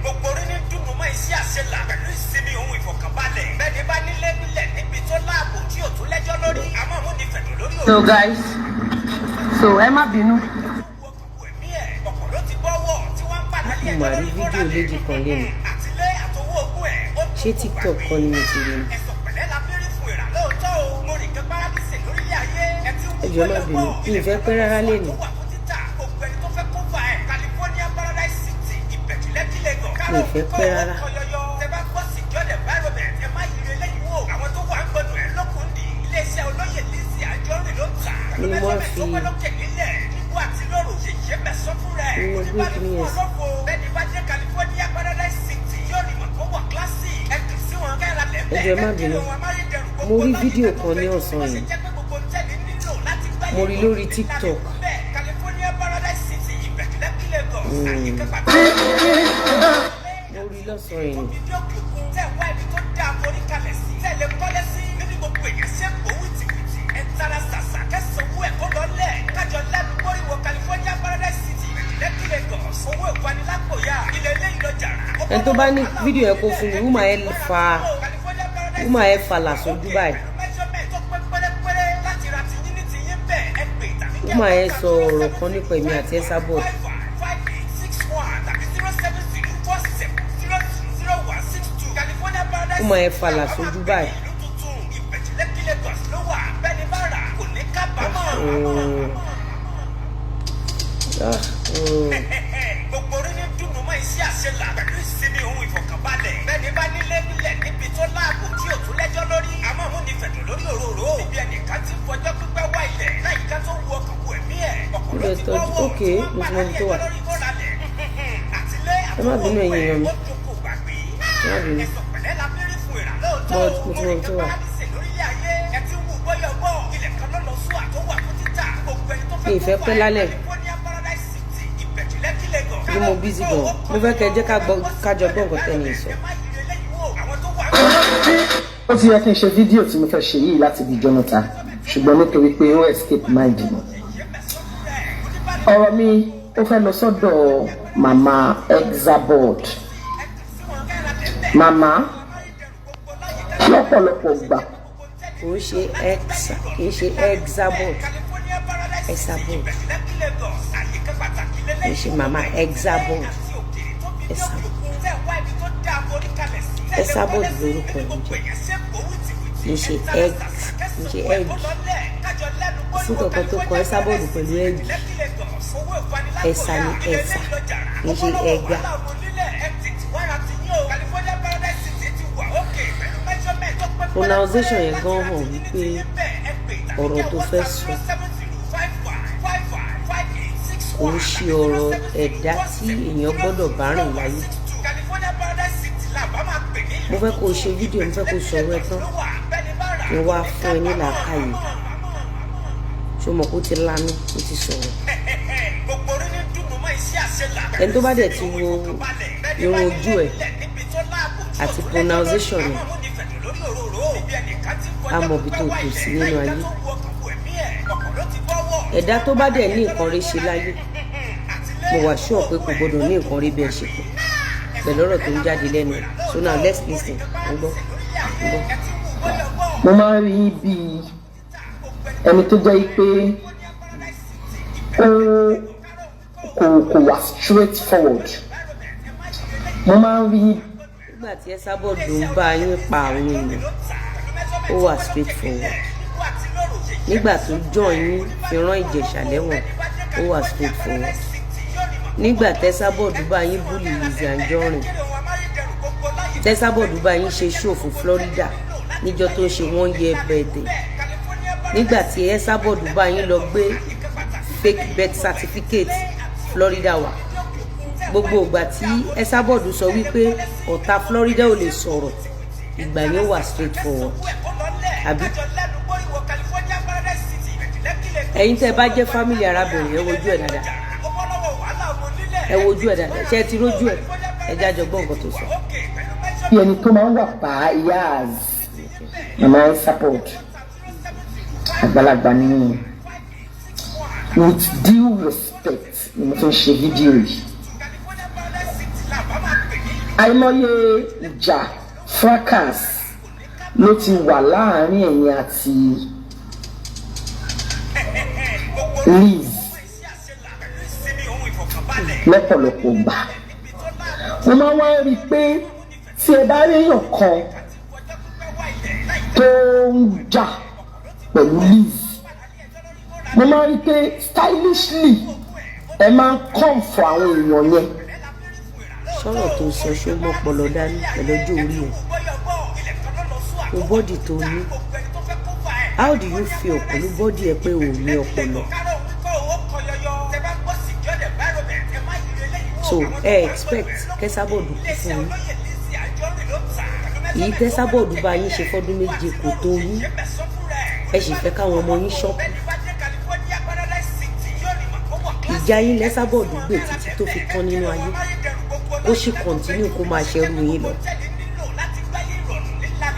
gbogbo orí ní dùnú mọ́ iṣẹ́ àṣelà pẹ̀lú ìsinmi ohun ìfọ̀kànbalẹ̀ bẹ́ẹ̀ni bá nílé nílẹ̀ níbi tó láàbò tí ò tún lẹ́jọ́ lórí àmọ́ òun ní fẹ̀dọ̀ lórí òun. So guys, so ẹ má bínú. ọ̀pọ̀ ló ti bọ́wọ́ tí wọ́n ń padà lé mo máa rí fídíò léjì kan lẹ́nu àtìlé àtọwọ́ ogún ẹ̀. ṣé TikTok kan ni mo ti rí ni. ẹ̀sọ̀ pẹ̀lẹ́ la fi rí fún ìrà lóòótọ́ o mo rìn kan paradíṣe lórílẹ̀ ayé ẹ̀ tí ẹ jọ̀ọ́ má bínú mi ì fẹ́ pẹ́ rárá lẹ́nu. mi ì fẹ́ pẹ́ rárá. ni mo fi ni mo gbé kí ni yẹn ẹ jọ̀ọ́ má bínú mo rí fídíò kan ní ọ̀sán yìí mo rí lórí TikTok. mo rí lọ́sàn-án yìí. ẹni tó bá ní fídíò yẹn kó fún mi wúmà ẹ fà làsójú báyìí wúmà ẹ sọ ọ̀rọ̀ kan nípa èmi àti Esabod. wúmà ẹ fà làsójú báyìí. gbogbo orí ní dùnú mọ́ iṣẹ́ àṣelà pẹ̀lú ìsinmi ohun ìfọ̀kànbalẹ̀ bẹ́ẹ̀ni bá nílé nílẹ̀ níbi tó láàbò tí ò tún lẹ́jọ́ lórí àmọ́ òun ní fẹ̀dọ̀ lórí òróró ibi ẹnìkan ti fọjọ́ pípẹ́ wá ilẹ̀ láyìíká tó wu ọkàn wù ẹ̀mí ẹ̀ ọkọ̀ ló ti wọ́wọ́ tí wọ́n bá lálẹ́ ẹjọ́ lórí tó ralẹ̀ àtìlẹ́ àtọwọ́ ogún ẹ̀ ó jókòó gbàgbé ẹ̀sọ̀ pẹ̀lẹ́ la fi rí fún ìrà lóòótọ́ mo rìn kan paradíṣe lórílẹ̀ ayé ẹ̀ tí wù bọ́yọ̀bọ̀ ilẹ̀ kan lọ́lọ́ sún àtọ́wà fún títà gbogbo ẹni tó mi ì fẹ́ pẹ́ lálẹ́ bí mo bízí gan mo fẹ́ kẹ́ jẹ́ kájọ gbọ́ nǹkan tẹ́ ní sọ. ó ti yẹ kí n ṣe fídíò tí mo fẹ́ ṣe yìí láti bí Jonathan ṣùgbọ́n nítorí pé ó escape mind mi. ọ̀rọ̀ mi ó fẹ́ lọ sọ́dọ̀ màmá Esabod. màmá lọ́pọ̀lọpọ̀ gbà. kò ń ṣe kì í ṣe Esabod Esabod kì í ṣe màmá Esabod Esabod lórúkọ ẹ̀ jẹ́ kì í ṣe egg fún kankan tó kọ Esabod pẹ̀lú egg ẹ̀sà ni ẹ̀sà kì í ṣe ẹ̀gà. pronunciation yẹn gan hàn wípé ọ̀rọ̀ tó fẹ́ sọ kò ń ṣe ọ̀rọ̀ ẹ̀dá tí èèyàn gbọ́dọ̀ bá rìn láyé. mo fẹ́ kó o ṣe fídíò mo fẹ́ kó o sọ̀rọ̀ ẹ tán kí n wá fún ẹ ní làákàyè ṣé o mọ̀ kó o ti lanu kó o ti sọ̀rọ̀. ẹni tó bá dẹ̀ ti wo irun ojú ẹ̀ àti pronunciation ẹ̀ a mọ̀ bí tó kù sí nínú ayé. ẹ̀dá tó bá dẹ̀ ní nǹkan rí ṣe láyé mo wà sure pé kò gbọdọ̀ ní nǹkan rí bẹ́ẹ̀ ṣe pọ̀ pẹ̀lú ọ̀rọ̀ tó ń jáde lẹ́nu ẹ̀ so now let's listen ń gbọ́. mo máa ń rí bí ẹni tó jẹ́ pé kò wá straight forward. mo máa ń rí. nígbà tí Esabod ń bá yín pa àwọn èèyàn ó wà straight forward. nígbà tó join yín fi rán Ìjẹ̀ṣà lẹ́wọ̀n ó wà straight forward. nígbà tẹ́sàbọ̀dù bá yín búlì Lizzy Anjorin tẹ́sàbọ̀dù bá yín ṣe show fún Florida níjọ́ tó ń ṣe 1 year birthday nígbà tí Esabod bá yín lọ gbé fake birth certificate Florida wá gbogbo ìgbà tí Esabod sọ wípé ọ̀tá Florida ò lè sọ̀rọ̀ ìgbà yẹn wà straight forward àbí ẹ̀yin tẹ́ bá jẹ́ family arábìnrin ẹ wojú ẹ̀ dáadáa ẹ wojú ẹ̀ dáadáa ṣé ẹ ti rójú ẹ̀ ẹ jájọ gbọ́ nǹkan tó sọ. bí ẹni tó máa ń wà pa Iyaz mama Esabod àgbàlagbà nínú with due respect ni mo fi ń ṣe fídíò yìí àìmọye ìjà fracas ló ti wà láàrin ẹ̀yin àti Liz lọ́pọ̀lọpọ̀ gbà mo máa wá rí i pé tí ẹ bá rí èèyàn kan tó ń jà pẹ̀lú Liz mo máa rí i pé stylishly ẹ máa ń kàn fún àwọn èèyàn yẹn. sọ̀rọ̀ tó sọ ṣó mọ́ pọlọ dání pẹ̀lú ọjọ́ orí ẹ̀ o bọ́dì tó ní how do you feel pẹ̀lú bọ́dì ẹ pé o ní ọpọlọ so expect k'Esabod kú fún yín èyí t'Esabod bá yín ṣe fọ́dún méje kò tó yín ẹ sì fẹ́ káwọn ọmọ yín ṣọ́kù ìjà yín l'Esabod gbè títí tó fi tán nínú ayé ó sì continue kó máa ṣerú yín lọ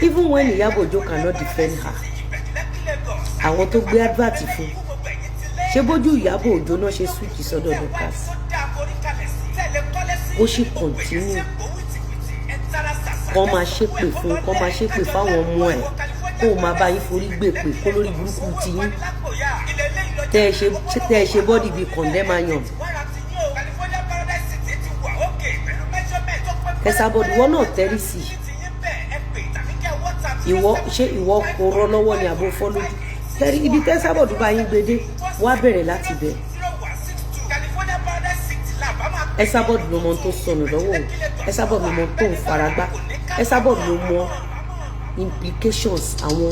even when Iyabo Ojo cannot defend her àwọn tó gbé advert fún ṣé bójú Iyabo Ojo náà ṣe switch sọ́dọ̀ Dorcas ó sì continue kọ́ máa ṣépè fún kọ́ máa ṣépè fáwọn ọmọ ẹ̀ kó o máa bá yín forí gbè pé kó lórí burúkú ti yín tẹ́ ẹ ṣe bọ́dì bíi kọ̀ndẹ́máyàn Esabod ìwọ náà tẹ́rí sí ìwọ kò rọ lọ́wọ́ ni àbò fọ́ lójú tẹ́rí ibi t'Esabod bá yín gbede wá bẹ̀rẹ̀ láti bẹ̀ Esabod ló mọ tó sọnù lọ́wọ́ Esabod ló mọ tó ń faragbá Esabod ló mọ implications àwọn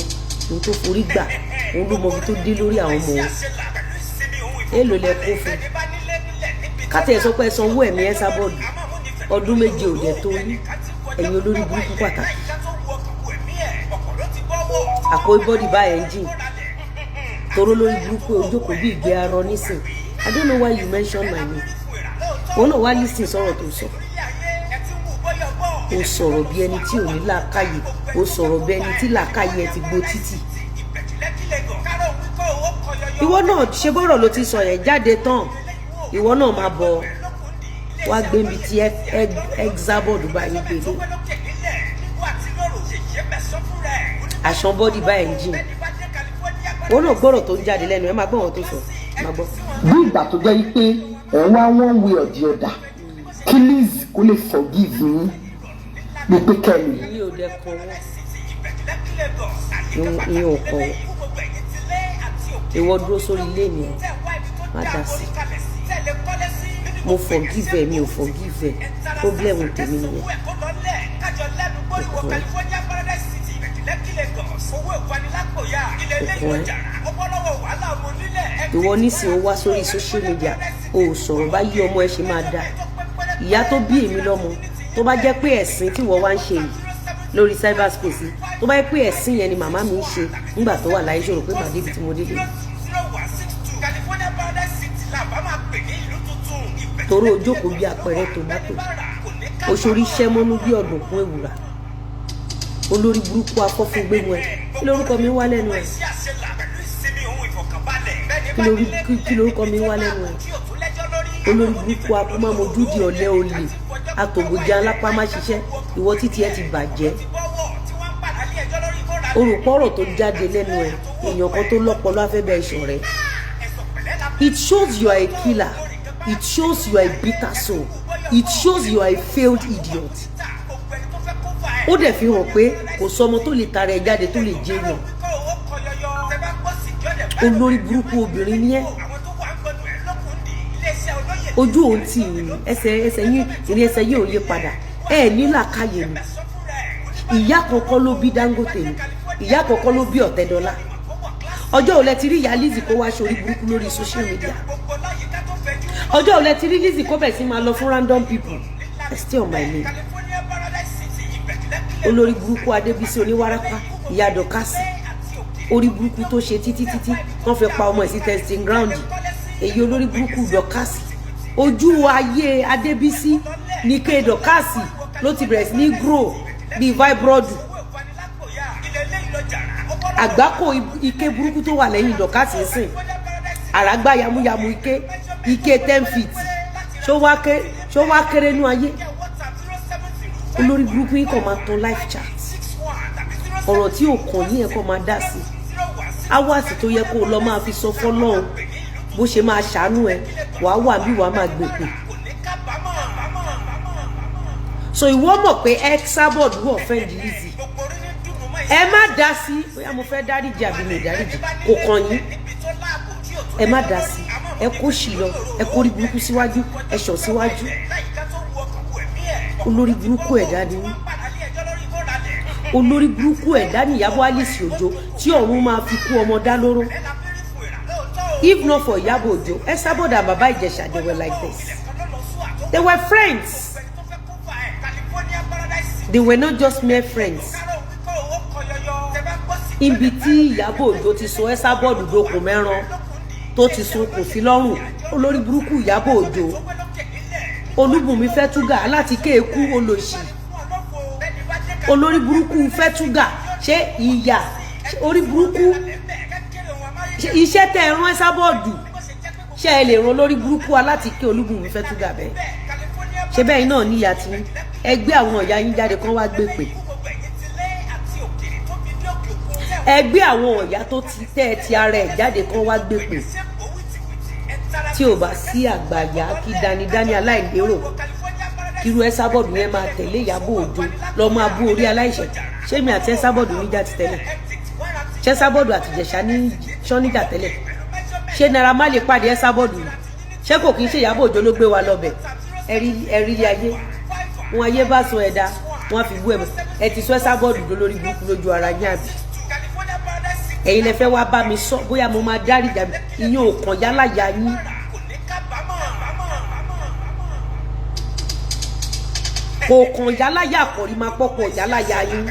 ohun tó forí gbà òun ló mọ ibi tó dé lórí àwọn ọmọ wọn èèlò lẹ kó fún kátẹ sọ pé sanwó ẹ̀mí Esabod ọdún méje ò dẹ̀ tó ní ẹ̀yin olórí burúkú pàtàkì àpò bọ́dì bá engine toró lórí burúkú ojókòó bí ìgbé arọ nísìn I don't know why you mention my name wọn náà wá lísìn sọ̀rọ̀ tó sọ ó sọ̀rọ̀ bí ẹni tí ò ní làákàyè ó sọ̀rọ̀ bí ẹni tí làákàyè ẹ ti gbó títì ìwọ náà ṣe bọ́rọ̀ ló ti sọ yẹn jáde tán ìwọ náà máa bọ̀ wá gbé mi tí Esabod bá yín gbélé àṣàn bọ́dì bá engine wọn náà gbọ́rọ̀ tó ń jáde lẹ́nu ẹ máa gbọ́ wọn tó sọ máa gbọ́. bí ìgbà tó jẹ́ wípé ẹ̀ ń wá one way or the other kí Liz kó lè forgive yín ní pé kẹ́lì. iye ò dẹ kọ wọn iye ò kọ wọn ìwọ dúró sórí ilé mi má dá sí mo forgive ẹ mi ò forgive ẹ problem tèmi nìyẹn ìwọ nísìnyí ó wá sórí social media ó sọ̀rọ̀ bá yí ọmọ ẹ ṣe máa dá ìyá tó bí èmi lọ́mọ tó bá jẹ́ pé ẹ̀sìn tí wọ́n wá ń ṣe yìí lórí cyberspace tó bá jẹ́ pé ẹ̀sìn yẹn ni màmá mi ń ṣe nígbà tó wà láyé ṣòro pé màá débi tí mo dé lé torí ojókòó bí apẹ̀rẹ̀ tòmátò oṣoorí sẹ́mọ́nú bí ọ̀dùnkún ewùrà olórí burúkú afọ́fúngbẹ́mu ẹ̀ kí lórúkọ mi wá lẹ́nu ẹ̀ kí lórúkọ mi wá lẹ́nu ẹ̀ olórí burúkú akúmọ̀mọ́dúdì ọ̀lẹ́ olè atògbòjà alápámá ṣiṣẹ́ ìwọ títí ẹ ti bàjẹ́ orùpọ̀rọ̀ tó jáde lẹ́nu ẹ̀ èèyàn kan tó lọ́pọlọ afẹ́bẹ̀ ẹ̀ṣọ́ rẹ̀ it shows you are a killer it shows you are a bitter soul it shows you are a failed idiot ó dẹ̀ fi hàn pé kò sọmọ tó lè tara ẹ jáde tó lè jẹ́ èèyàn olórí burúkú obìnrin ni ẹ́ ojú òun ti ẹsẹ̀ yín ìrìn ẹsẹ̀ yín ò yí padà ẹ ní làákàyè ni ìyá kankan ló bí Dangote ni ìyá àkọ́kọ́ ló bí Ọ̀tẹ́dọ́lá. Ọjọ́ òlẹ̀ ti rí ìyá Lizzy kó wá sórí burúkú lórí social media. Ọjọ́ òlẹ̀ ti rí Lizzy kó bẹ̀ sí máa lọ fún random people. I stay on my lane. Olórí burúkú Adébísí oníwárapá ìyá Dọ̀kásì. Orí burúkú tó ṣe títí wọ́n fẹ́ pa ọmọ ẹ̀ sí testing ground. Èyí olórí burúkú Dọ̀kásì. Ojú ayé Adébísí ní ké Dọ̀kásì ló ti bẹ̀rẹ̀ sí ní grow bí fibroid. Àgbákò ike burúkú tó wà lẹ́yìn Dọ̀kásì ń sìn. Àràgbá yamuyamu ike 10 feet. Ṣó wá kéré nú ayé. Olórí burúkú yìí kàn máa tan live chat. Ọ̀rọ̀ tí ò kàn yín ẹ̀ kàn máa dá sí. Áwàsì tó yẹ kó lọ máa fi sọ fọ́lọ́run bó ṣe máa ṣàánú ẹ wàá wà bí wàá máa gbèpè. So ìwọ mọ̀ pé Esabod who offend Lizzy. Ẹ má dá sí bóyá mo fẹ́ dáríjì àbí mi dáríjì kò kàn yín. Ẹ má dá sí ẹ kó ṣì lọ ẹ kó rí burúkú síwájú ẹ ṣọ̀ síwájú. Olórí burúkú ẹ̀dá ni wọ́n. Olórí burúkú ẹ̀dá ni Ìyábọ̀ Alice Òjó tí ọ̀run máa fi kú ọmọ dá lóró. If not for Ìyábọ̀ Òjó, Esabod and Baba Ìjẹ̀ṣà, they were like this. They were friends. They were not just mere friends. Ibi tí Ìyábọ̀ Òjó ti so Esabod dókun mẹ́ran tó ti sun kò sí lọ́rùn. Olórí burúkú Ìyábọ̀ Òjó. Olúbùnmi Fẹ́túgà láti kéèkú olóṣì. Olórí burúkú Fẹ́túgà ṣé ìyà orí burúkú iṣẹ́ tẹ́ ẹ rán Esabod ṣé ẹ lè rán lórí burúkú aláti ké Olúbùnmi Fẹ́túgà bẹ́ẹ̀ ṣé bẹ́ẹ̀ náà níyà tí ẹgbẹ́ àwọn ìyá yín jáde kan wá gbé pè ẹgbẹ́ àwọn ìyá tó ti tẹ́ ẹ ti ara ẹ̀ jáde kan wá gbé pè tí ò bá sí àgbàyà kí dánidání aláìlérò irú Esabod yẹn máa tẹ̀lé Ìyábọ̀ Òjó lọ máa bú orí aláìṣẹ̀ ṣé mi àti Esabod níjà ti tẹ́lẹ̀ ṣé Esabod àti Ìjẹ̀ṣà ní ṣọ́níjà tẹ́lẹ̀ ṣé Naira Marley pàdé Esabod ṣé kò kí ń ṣe Ìyábọ̀ Òjó ló gbé wa lọ́bẹ̀ ẹ̀rí ilé ayé wọn ayé bá sọ ẹ̀dá wọn fi bú ẹ̀mọ́ ẹ ti sọ Esabod lórí burúkú lójú ara yín àbí ẹ̀yin lẹ fẹ́ wá bá mi sọ bóyá mo máa dáríjà ìyẹn ò kàn yálà yá yín. Kò kàn yálàyà àkọ́rí máa pọ́pọ̀ yálàyà yín.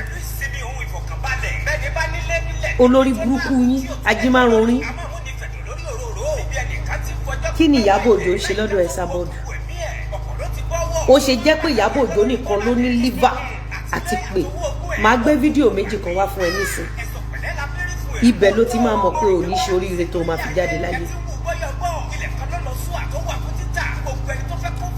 Olórí burúkú yín ajímárùnrin. Kí ni Ìyábọ̀ Òjó ń ṣe lọ́dọ̀ Esabod? Ó ṣe jẹ́ pé Ìyábọ̀ Òjó nìkan ló ní liver àti pé máa gbé fídíò méjì kan wá fún ẹ nísìn. Ibẹ̀ ló ti máa mọ̀ pé ò ní ṣe oríire tó máa fi jáde láyé.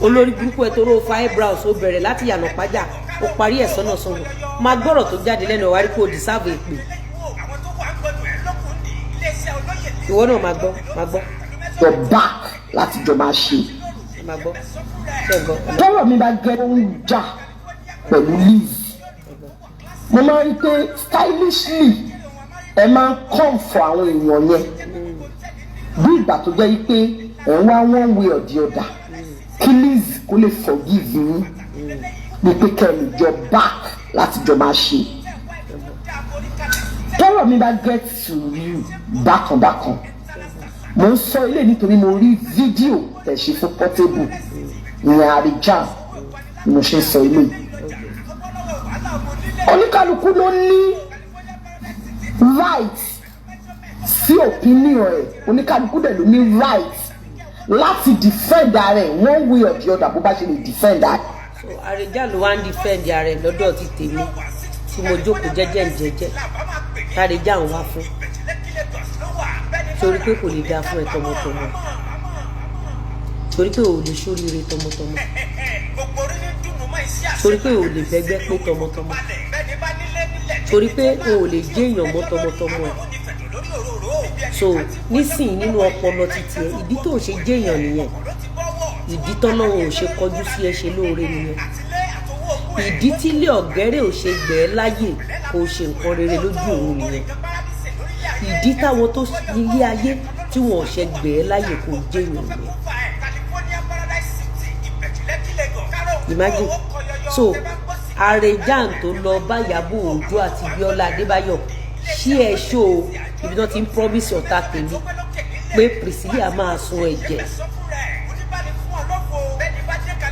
Olórí burúkú ẹ tóró fa eyebrows ó bẹ̀rẹ̀ láti yànà pájà ó parí ẹ̀ sọ́nà sọ́nà máa gbọ́rọ̀ tó jáde lẹ́nu ọ̀wárí kó deserve èpè. Ìwọ náà máa gbọ́. You're back láti jọ máa ṣe. Máa gbọ́ ṣe gbọ́. Tọ́rọ̀ mi bá gẹ́ ó ń jà pẹ̀lú Lizzy. Mo máa ń rí pé stylishly ẹ máa ń come for àwọn èèyàn yẹn. Bí ìgbà tó jẹ́ pé ẹ̀ ń wá one way or the other. Kí Lizzy kó lè forgive yín ní pé kẹ́lì jọ back láti jọ máa ṣe. Tọ́rọ̀ mi bá get to you bákanbákan. Mo ń sọ ilé nítorí mo rí fídíò tẹ̀ ṣe fún Portable ìyẹn Àríjà ni mo ṣe ń sọ ilé. Oníkálukú ló ní right sí opinion ẹ̀ oníkálukú dẹ̀ ló ní right láti defend ara ẹ̀ one way or the other bó bá ṣe lè defend ara. So Àríjà ló wá ń defend ara ẹ̀ lọ́dọ̀ ti tèmi tí mo jókòó jẹ́jẹ́ Àríjà ń wá fún torí pé kò lè dáa fún ẹ tọmọtọmọ torí pé ò lè ṣoríire tọmọtọmọ torí pé ò lè bẹ́gbẹ́ pé tọmọtọmọ torí pé ò lè jẹ́ èèyàn mọ́ tọmọtọmọ ẹ̀ so nísìnyí nínú ọpọlọ títí ẹ ìdí tó ṣe jẹ́ èèyàn nìyẹn ìdí tọ́lọ́run ò ṣe kọjú sí ẹ ṣe lóore nìyẹn ìdí tí ilé ọ̀gẹ́rẹ́ ò ṣe gbẹ̀ẹ́ láyè kò ṣe nǹkan rere lójú òun nìyẹn ìdí táwọn tó ilé ayé tí wọn ò ṣe gbẹ̀ẹ́ láyè kò jẹ́ èèyàn nìyẹn imagine so Àrẹ̀jàn tó lọ bá Ìyábọ̀ Òjó àti Bíọ́lá Adébáyọ̀ ṣí ẹ ṣó ibi tó ti ń promise ọ̀tá tèmi pé Priscilla máa sun ẹ̀jẹ̀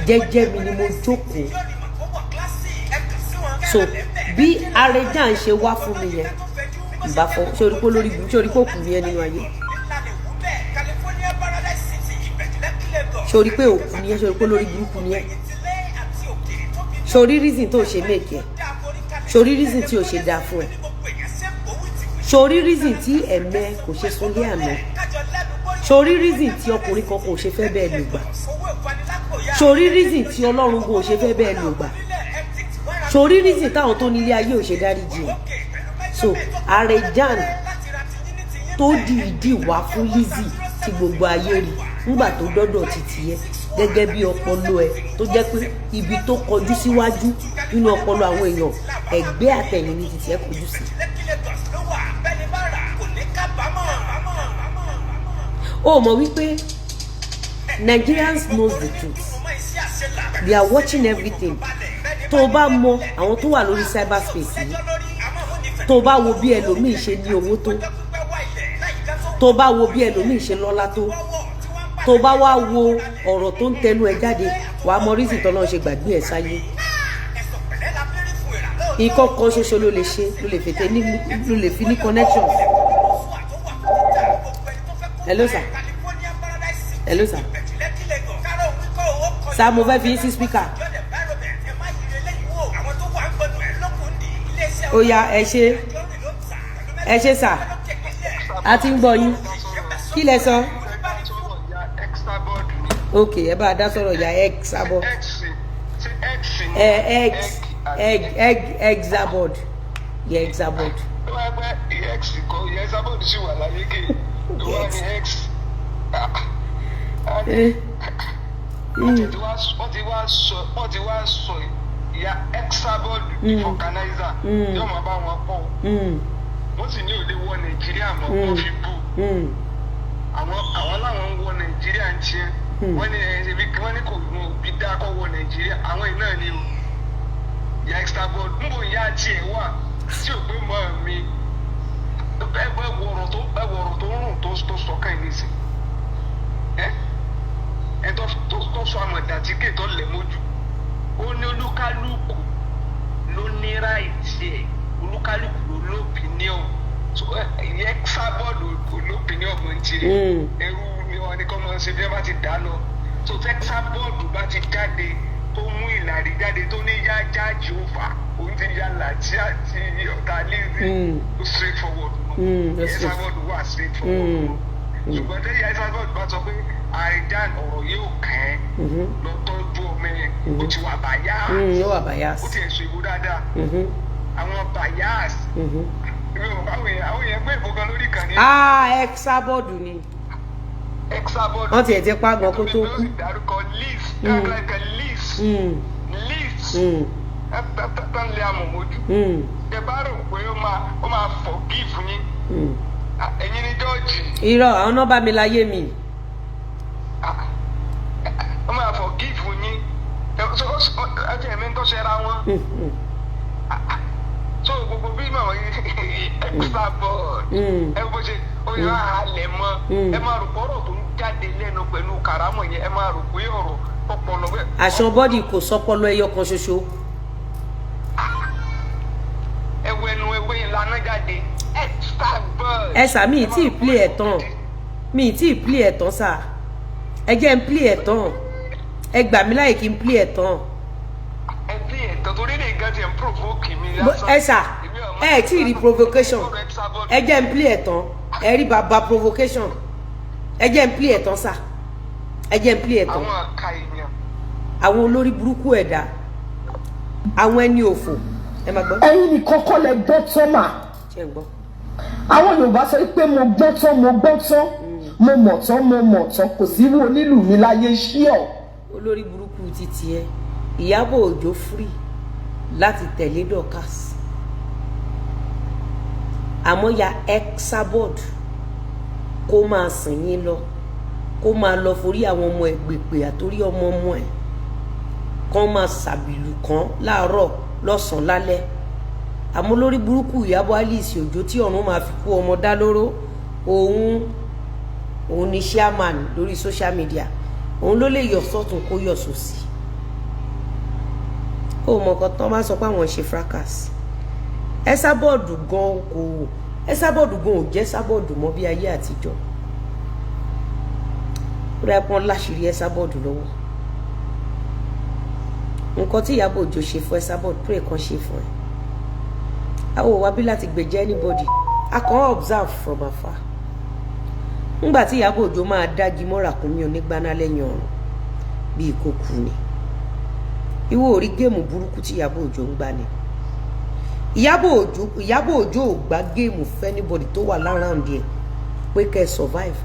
jẹ́jẹ́ mi ni mo jókòó so bí Arejan ṣe wá fún mi yẹn ìbá fọ sórí pé lórí ibi sórí pé òkú ni ẹ nínú ayé sórí pé òkú ni ẹ sórí pé lórí burúkú ni ẹ sórí reason tó ṣe make ẹ sórí reason tí o ṣe dáa fún ẹ sórí reason tí ẹ̀mẹ́ kò ṣe súnlé àná sórí reason tí ọkùnrin kan kò ṣe fẹ́ bẹ́ẹ̀ lò gbà sórí reason tí Ọlọ́run kò ṣe fẹ́ bẹ́ẹ̀ lò gbà sórí reason táwọn tó nílé ayé ò ṣe dáríjì ẹ so Arejan tó dìídì wá fún Lizzy tí gbogbo ayé rí nígbà tó dọ́dọ̀ títí ẹ gẹ́gẹ́ bí ọpọlọ ẹ tó jẹ́ pé ibi tó kọjú síwájú nínú ọpọlọ àwọn èèyàn ẹ̀gbẹ́ àtẹ̀yìn ní títí ẹ kọjú sí. ó mọ̀ wípé Nigerians knows the truth they are watching everything tó o bá mọ àwọn tó wà lórí cyberspace yìí tó o bá wo bí ẹlòmíì ṣe ní owó tó o bá wo bí ẹlòmíì ṣe lọ́lá tó bá wá wo ọ̀rọ̀ tó ń tẹnu ẹ jáde wàá mọ rísì tọ́lọ́ ṣe gbàgbé ẹ̀ sáyé nǹkan kan ṣoṣo ló lè ṣe ló lè fi ní connection. Hello sir. Hello sir. Sir mo fẹ́ fi yín sí speaker. Ó yá ẹ ṣe sir a ti ń gbọ́ yín kí lẹ sọ. Ok ẹ bá a dá sọ̀rọ̀ ya Exabod Exabod ya Exabod. wọ́n ti wá sọ ìyá Exabod organizer yóò máa bá wọn pọ̀ wọ́n sì ní òde wọ Nàìjíríà mọ́ wọ́n fi bú àwọn láwọn ń wọ Nàìjíríà ń tiẹ́ wọ́n ní kò mọ òbí dákọ̀ wọ Nàìjíríà àwọn iná ni o ìyá Exabod ń bò ìyá tiẹ̀ wà tí ò pé mọ́ mi ẹwọ̀rọ̀ tó rùn tó sọ̀kan ìnísìn ẹ tó sọ àmọ̀dá tí kè tó lẹ̀ mójú ó ní olúkálùkù ló ní ráìtì ẹ̀ olúkálùkù ló lópinion so ìyá Exabod kò lópinion mọ́ ti rẹ̀ ẹrú ni wọn ní kọ́ mọ́ ṣe bí wọ́n bá ti dá lọ so Exabod bá ti jáde tó mú ìlàrí jáde tó ní yá jáàjì òfà òun ti yá làtí àti ọ̀tá Lizzy ó straight forward Exabod wà straight forward ṣùgbọ́n tẹ́lẹ̀ Exabod bá sọ pé Arejan ọ̀rọ̀ yóò kẹ́ lọ tọ́jú ọmọ yẹn ó ti wà bias ó ti ẹ̀sùn ìbò dáadáa àwọn bias àwọn èèyàn gbé ìbò kan lórí kan ní. Exabod ni Exabod wọ́n ti ẹ̀ ti pa gan kó tó kú. dárúkọ Liz tán lé amọ̀ mójú ẹ bá rò pé ó máa forgive yín ẹ̀yin ní jọ́ọ̀jì. irọ́ àwọn náà bá mi láyé mi. ó máa forgive yín ẹjẹ ẹ̀mí ń tọ́ṣẹ́ra wọn. so gbogbo bí màmá yìí Exabod ẹ bó ṣe ó yọ àhálẹ̀ mọ́ ẹ máa rò pọ̀rọ̀ tó ń jáde lẹ́nu pẹ̀lú kàrámọ̀ yẹn ẹ máa rò pé ọ̀rọ̀ ọpọlọ bẹ́ẹ̀. àṣọ bọ́dì kò sọpọlọ ẹyọ kan ṣoṣo. ẹwẹ́nu ẹwẹ́ ìlànà jáde Exabod. ẹ sà mí tí ì plé ẹ̀ tán sà ẹ jẹ́ ń plé ẹ̀ tán ẹ gbà mí láyè kí n plé ẹ̀ tán. ẹ plé ẹ̀ tán torí lè gan ti ẹ̀ ń provoke mi lásán. ẹ sà ẹ tí ì rí provocation ẹ jẹ́ ń plé ẹ̀ tán ẹ rí bàbá provocation ẹ jẹ́ ń plé ẹ̀ tán sà ẹ jẹ́ ń plé ẹ̀ tán. àwọn àka èèyàn. àwọn olórí burúkú ẹ̀dá àwọn ẹni òfò ẹ máa gbọ́. ẹ̀yin nìkan kọ́ lẹ gbọ́ tán mà. ṣé ń gbọ́. àwọn Yorùbá sọ pé mo gbọ́ tán mo mọ̀ tán kò sí irú onílù mi láyé ṣíọ̀. olórí burúkú títí ẹ Ìyábọ̀ Òjó free láti tẹ̀lé Dorcas àmọ́ ya Exabod kó máa sìn yín lọ kó máa lọ forí àwọn ọmọ ẹ̀ gbèpè àtórí ọmọ ẹ̀ kán máa ṣàbìlù kan láàárọ̀ lọ́sàn-án lálẹ́ àmọ́ lórí burúkú Ìyábọ̀ Alice Òjó tí ọ̀run máa fi kú ọmọ dá lóró òun ni chairman lórí social media òun ló lè yọ sọ́tún kó yọ sósì ó mọ̀ kan tán máa sọ pé àwọn ṣe fracas Esabod gan ò jẹ́ Esabod mọ́ bí ayé àtijọ́ ó dá pọ́n láṣìírí Esabod lọ́wọ́ nǹkan tí Ìyábọ̀ Òjó ṣe fún Esabod pray kan ṣe fún ẹ àwọn òwà bí láti gbèjà anybody a kàn observe from afar ńgbà tí Ìyábọ̀ Òjó máa dági mọ́ Ràkúnmí onígbáná lẹ́yìn ọ̀run bí ìkókù ni ìwọ orí géèmù burúkú tí Ìyábọ̀ Òjó ń gbá ni Ìyábọ̀ Òjó ò gbá géèmù fún anybody tó wà láround ẹ̀ pé kẹ́ survive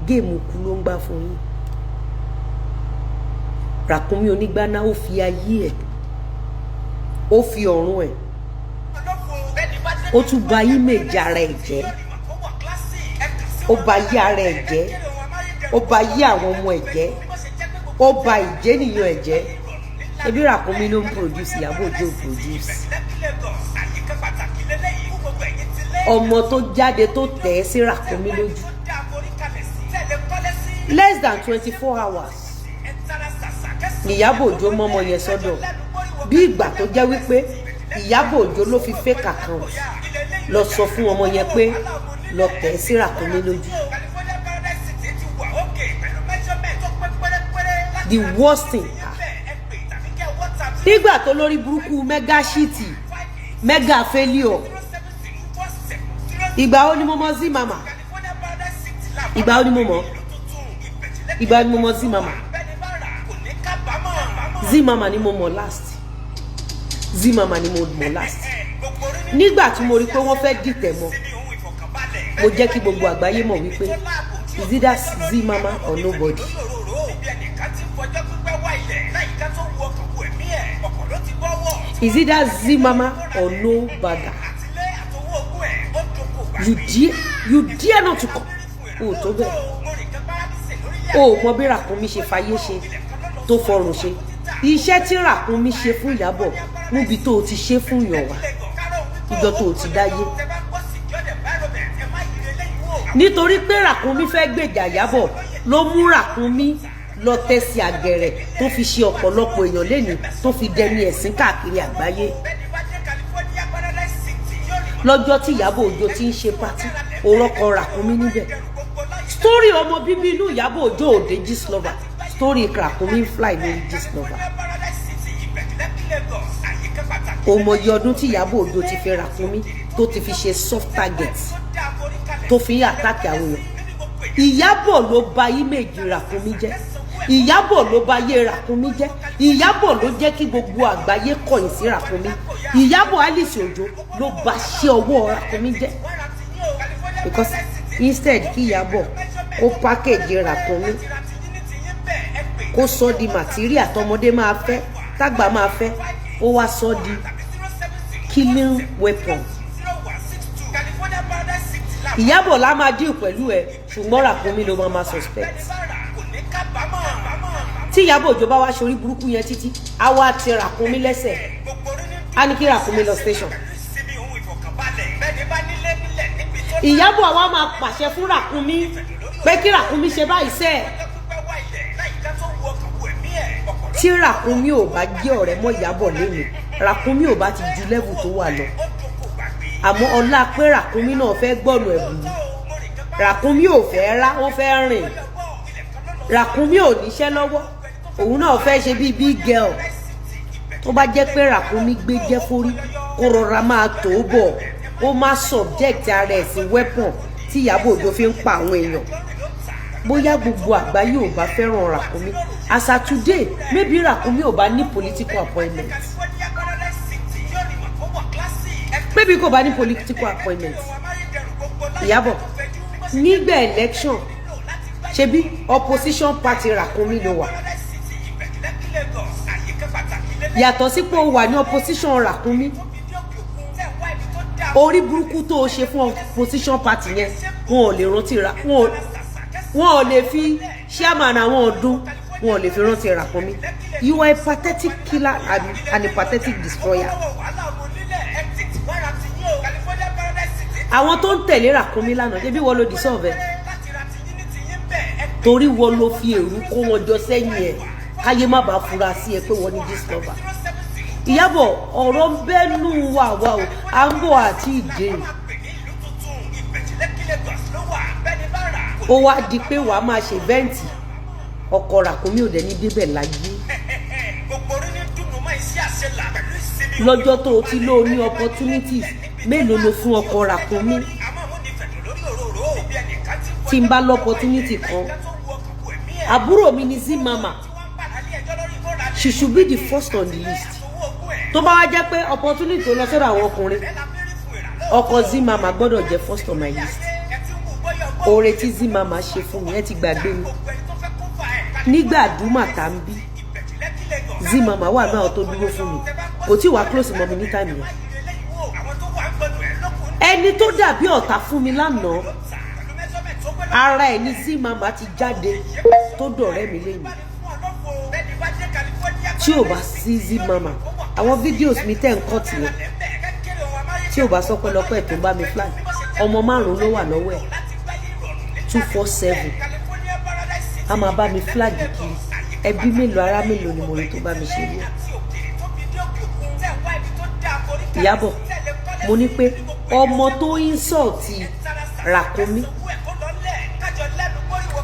géèmù kú ló ń gbá fún yín Ràkúnmí onígbáná ó fi ayé ẹ̀ ó fi ọ̀run ẹ̀ ó tún bà image ara ẹ̀ jẹ́ ó bà yí ara ẹ̀ jẹ́ ó bà yí àwọn ọmọ ẹ̀ jẹ́ ó bà ìjẹ́nìyàn ẹ̀ jẹ́ ẹbí Ràkúnmí ló ń produce Ìyábọ̀ Òjó produce ọmọ tó jáde tó tẹ̀ ẹ́ sí Ràkúnmí lójú less than 24 hours ni Ìyábọ̀ Òjó mọ́mọ yẹn sọ́dọ̀ bí ìgbà tó jẹ́ wípé Ìyábọ̀ Òjó ló fi fake account lọ sọ fún ọmọ yẹn pé lọ tẹ̀ sí Ràkúnmí lójú. The worst thing nígbà tó lórí burúkú mega shiti mega failure ìgbà ó ní mo mọ sí mama ìgbà ó ní mo mọ sí mama Zimama ni mo mọ̀ last Zimama ni mo mọ̀ last nígbà tí mo rí pé wọ́n fẹ́ dìtẹ̀ mọ́ mo jẹ́ kí gbogbo àgbáyé mọ̀ wípé is either Zimama or nobody is either Zimama or no bagger you dare not to come o tó bẹ́ẹ̀ o mọ bí Ràkúnmí ṣe fayé ṣe tó fọrùn ṣe iṣẹ́ tí Ràkúnmí ṣe fún Ìyábọ̀ níbi tó ti ṣe fún Yọ̀wá ìjọ tó ti dáyé nítorí pé Ràkúnmí fẹ́ gbèjà Ìyábọ̀ ló mú Ràkúnmí lọ tẹ̀sí àgẹ̀rẹ̀ tó fi ṣe ọ̀pọ̀lọpọ̀ èèyàn lẹ́ni tó fi dẹni ẹ̀sín káàkiri àgbáyé lọ́jọ́ tí Ìyábọ̀ Òjó ti ń ṣe pátí òrọ́kọ Ràkúnmí níbẹ̀ story ọmọ bíbí inú Ìyábọ̀ Òjó òde Gistlover story Ràkúnmí ń fly lórí Gistlover òmòye ọdún tí Ìyábọ̀ Òjó ti fi Ràkúnmí tó ti fi ṣe soft target tó fi ń àtàkì àwọn èèyàn Ìyábọ̀ ló bà image Ràkúnmí jẹ́ Ìyábọ̀ ló bà ayé Ràkúnmí jẹ́ Ìyábọ̀ ló jẹ́ kí gbogbo àgbáyé kọ̀yìn sí Ràkúnmí Ìyábọ̀ Alice Òjó ló bà ṣe ọwọ́ Ràkúnmí jẹ́ because instead kí Ìyábọ̀ ó package Ràkúnmí kó sọ di material tọmọdé máa fẹ́ tágbà máa fẹ́ ó wá sọ di killing weapon Ìyábọ̀ la máa deal pẹ̀lú ẹ ṣùgbọ́n Ràkúnmí ló máa suspect tí Ìyábọ̀ Òjó bá wá ṣorí burúkú yẹn títí á wá ti Ràkúnmí lẹ́sẹ̀ á ní kí Ràkúnmí lọ station Ìyábọ̀ àwa máa pàṣẹ fún Ràkúnmí pé kí Ràkúnmí ṣe báyìí sẹ́ẹ̀ tí Ràkúnmí ò bá jẹ́ ọ̀rẹ́ mọ́ Ìyábọ̀ lẹ́nu Ràkúnmí ò bá ti ju level tó wà lọ àmọ́ ọlá pé Ràkúnmí náà fẹ́ gbọ́nù ẹ̀bùn Ràkúnmí ò fẹ́ rá ó fẹ́ rìn Ràkúnmí ò níṣẹ́ lọ́wọ́ òun náà fẹ́ ṣe bí big girl tó bá jẹ́ pé Ràkúnmí gbé jẹ́ forí kó rọra máa tó bọ̀ ó má subject ara ẹ̀ sí weapon tí Ìyábọ̀ Òjó fi ń pa àwọn èèyàn bóyá gbogbo àgbáyé ò bá fẹ́ràn Ràkúnmí as at today maybe Ràkúnmí ò bá ní political appointment maybe kò bá ní political appointment Ìyábọ̀ nígbà election ṣebí opposition party Ràkúnmí ló wà yàtọ̀ sí pé ó wà ní opposition Ràkúnmí orí burúkú tó o ṣe fún opposition party yẹn wọn ò lè rántí ra wọn ò lè fi chairman àwọn ọdún wọn ò lè fi rántí Ràkúnmí you are a pathetic killer and a pathetic destroyer àwọn tó ń tẹ̀lé Ràkúnmí lánàá ṣebí wọ́n ló dissolve ẹ̀ torí wọ́n ló fi èrú kó wọn jọ sẹ́yìn ẹ̀ káyé má bàa fura sí ẹ pé wọ́n ní discover. Ìyábọ̀ ọ̀rọ̀ ń bẹ́nu wà wá o à ń bọ̀ àti ìdè ó wá di pé wàá máa ṣe vẹ́ǹtì ọkọ Ràkúnmí ò dẹ̀ ní débẹ̀ láyé lọ́jọ́ tó o ti lóo ní opportunities mélòó ló fún ọkọ Ràkúnmí tí n bá l'opportunity kan àbúrò mi ni Zimama she should be the first on the list tó bá wá jẹ́ pé opportunity tó lọ sọ́dọ̀ àwọn ọkùnrin ọkọ Zimama gbọ́dọ̀ jẹ́ first on my list oore tí Zimama ṣe fún mi ẹ ti gbàgbé mi nígbà dúmà tá ń bí Zimama wà náà tó dúró fún mi kò tí wàá close mọ́ mi ní time yẹn ẹni tó dàbí ọ̀tá fún mi lánàá ara ẹ̀ ní Zimama ti jáde tó dọ̀rẹ́ mi lẹ́yìn tí ò bá sí Zimama àwọn videos mi tẹ́ ń kọ́ tìyẹn tí ò bá sọ pé lọ́pẹ́ tó bá mi flag ọmọ 5 ló wà lọ́wọ́ ẹ̀ 247 a máa bá mi flag kiri ẹbí mélòó ará mélòó ni mo rí tó bá mi ṣe rí Ìyábọ̀ mo ní pé ọmọ tó insult Ràkúnmí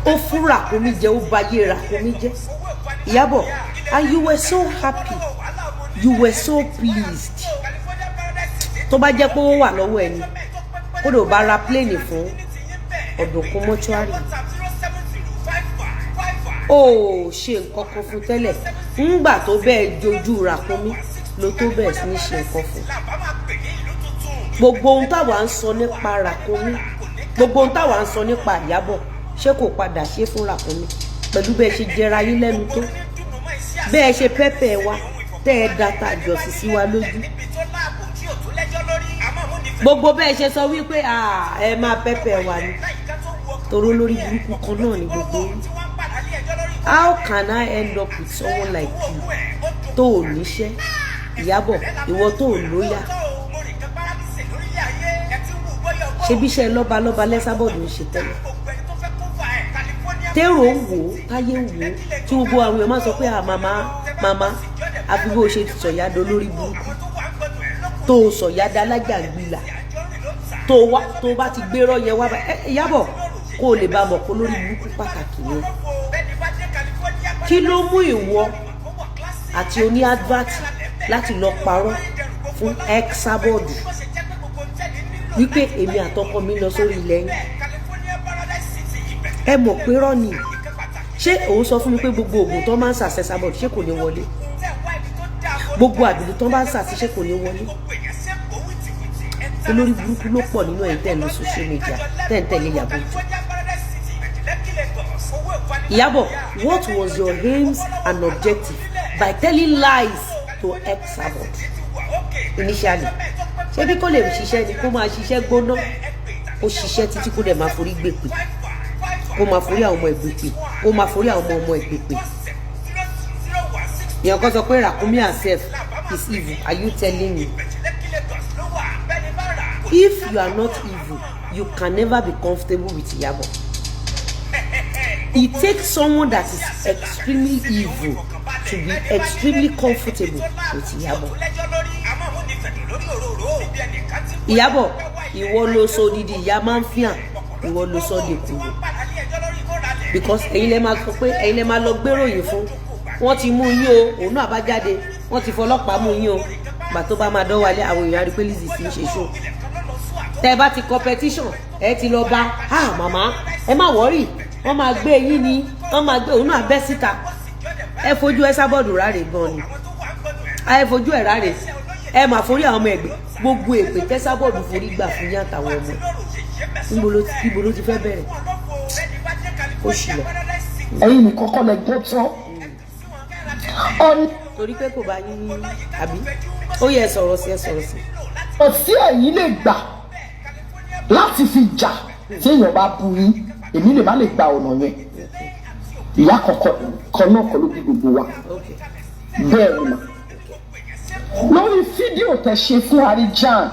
ó fún Ràkúnmí jẹ ó bayé Ràkúnmí jẹ Ìyábọ̀ and you were so happy you were so pleased tó bá jẹ́ pé ó wà lọ́wọ́ ẹni kó ló bá ra pléènì fún Ọ̀dùnkún mọ́ṣúárì ó ṣe nǹkan kan fún tẹ́lẹ̀ ńgbà tó bẹ́ẹ̀ jojú Ràkúnmí ló tó bẹ́ẹ̀ sí ní ṣe nǹkan fún gbogbo ohun táwa ń sọ nípa Ràkúnmí gbogbo ohun táwa ń sọ nípa Ìyábọ̀ ṣé kò padà ṣe fún Ràkúnmí pẹ̀lú bẹ́ẹ̀ ṣe jẹra yín lẹ́nu tó bẹ́ẹ̀ ṣe pẹ́pẹ́ wa tẹ́ ẹ data àjọsí sí wa lójú gbogbo bẹ́ẹ̀ ṣe sọ wípé ẹ máa pẹ́pẹ́ wa ni toró lórí burúkú kan náà ni gbogbo yín. How can I end up with someone like you tó ò níṣẹ́ Ìyábọ̀ ìwọ tó ò lóyà ṣebí iṣẹ́ lọ́balọ́ba lẹ́sàbọ̀dù ń ṣe tẹ́lẹ̀ tẹ́rọ ń wò ó táyé ń wò ó tí gbogbo àwọn èèyàn máa sọ pé màmá àfi bó ṣe sọ̀yàdọ̀ lórí burúkú tó sọ̀yàdọ̀ alájàngbìlà tó bá ti gbérọ́ yẹn wá Ìyábọ̀ kó o lè bá mọ̀ pé lórí burúkú pàtàkì yẹn kí ló mú ìwọ àti oní advert láti lọ parọ́ fún Esabod wípé èmi àtọkọ mi lọ sórí ilẹ̀ yín ẹ mọ̀ pé rọ́ọ̀nì ṣé òun sọ fún mi pé gbogbo oògùn tó máa ń sàṣẹ Esabod ṣé kò ní wọlé gbogbo àdúgbò tó bá ń sàṣẹ ṣé kò ní wọlé olórí burúkú ló pọ̀ nínú ẹ̀yin tẹ́ ń lọ social media tẹ́ ń tẹ̀lé Ìyábọ̀ what was your aims and objective by telling lies to Esabod initially ṣé bí kò lè ṣiṣẹ́ ni kó máa ṣiṣẹ́ gbóná kó ṣiṣẹ́ títí kó dẹ̀ máa forí gbèpè kó máa forí àwọn ọmọ ìgbèpè kó máa forí àwọn ọmọ ìgbèpè èèyàn kan sọ pé Ràkúnmí herself is evil are you telling me if you are not evil you can never be comfortable with Ìyábọ̀ it takes someone that is extremely evil to be extremely comfortable with Ìyábọ̀. Ìyábọ̀ ìwọ ló sọ odidi ìyá máa ń fìhàn ìwọ ló sọ de kúrò because ẹ̀yin lẹ máa sọ pé ẹ̀yin lẹ máa lọ gbéròyìn fún wọ́n ti mú yín o òun náà bá jáde wọ́n ti fọlọ́pàá mú yín o gbà tó bá máa dọ́wọ́lé àwọn èèyàn rí pé Lizzy sì ń ṣe ṣó tẹ́ ẹ bá ti competition ẹ ti lọ bá màmá ẹ má wọ́rì wọ́n máa gbé yín ni wọ́n máa gbé òun náà bẹ́ síta ẹ fojú Esabod ráre gan ni ẹ fojú ẹ ráre ẹ máa forí àwọn ọmọ ẹgbẹ́ gbogbo èpè tẹ́sàbọ̀d forí gbà fún yín àtàwọn ọmọ níbo ló ti fẹ́ bẹ̀rẹ̀ ó ṣì lọ. ẹ̀yin ní kọ́kọ́ lẹ gbọ́ tán torí pé kò bá yín àbí ó yẹ sọ̀rọ̀ sí ẹ sọ̀rọ̀ sí. ọtí ẹ̀yin lè gbà láti fi jà tí èèyàn bá bu yín èmi lè má lè gba ọ̀nà yẹn ìyá kọ̀ọ̀kan náà kọ́ ló bí gbogbo wa bẹ́ẹ̀ ni mà lórí fídíò tẹ́ ṣe fún Harijan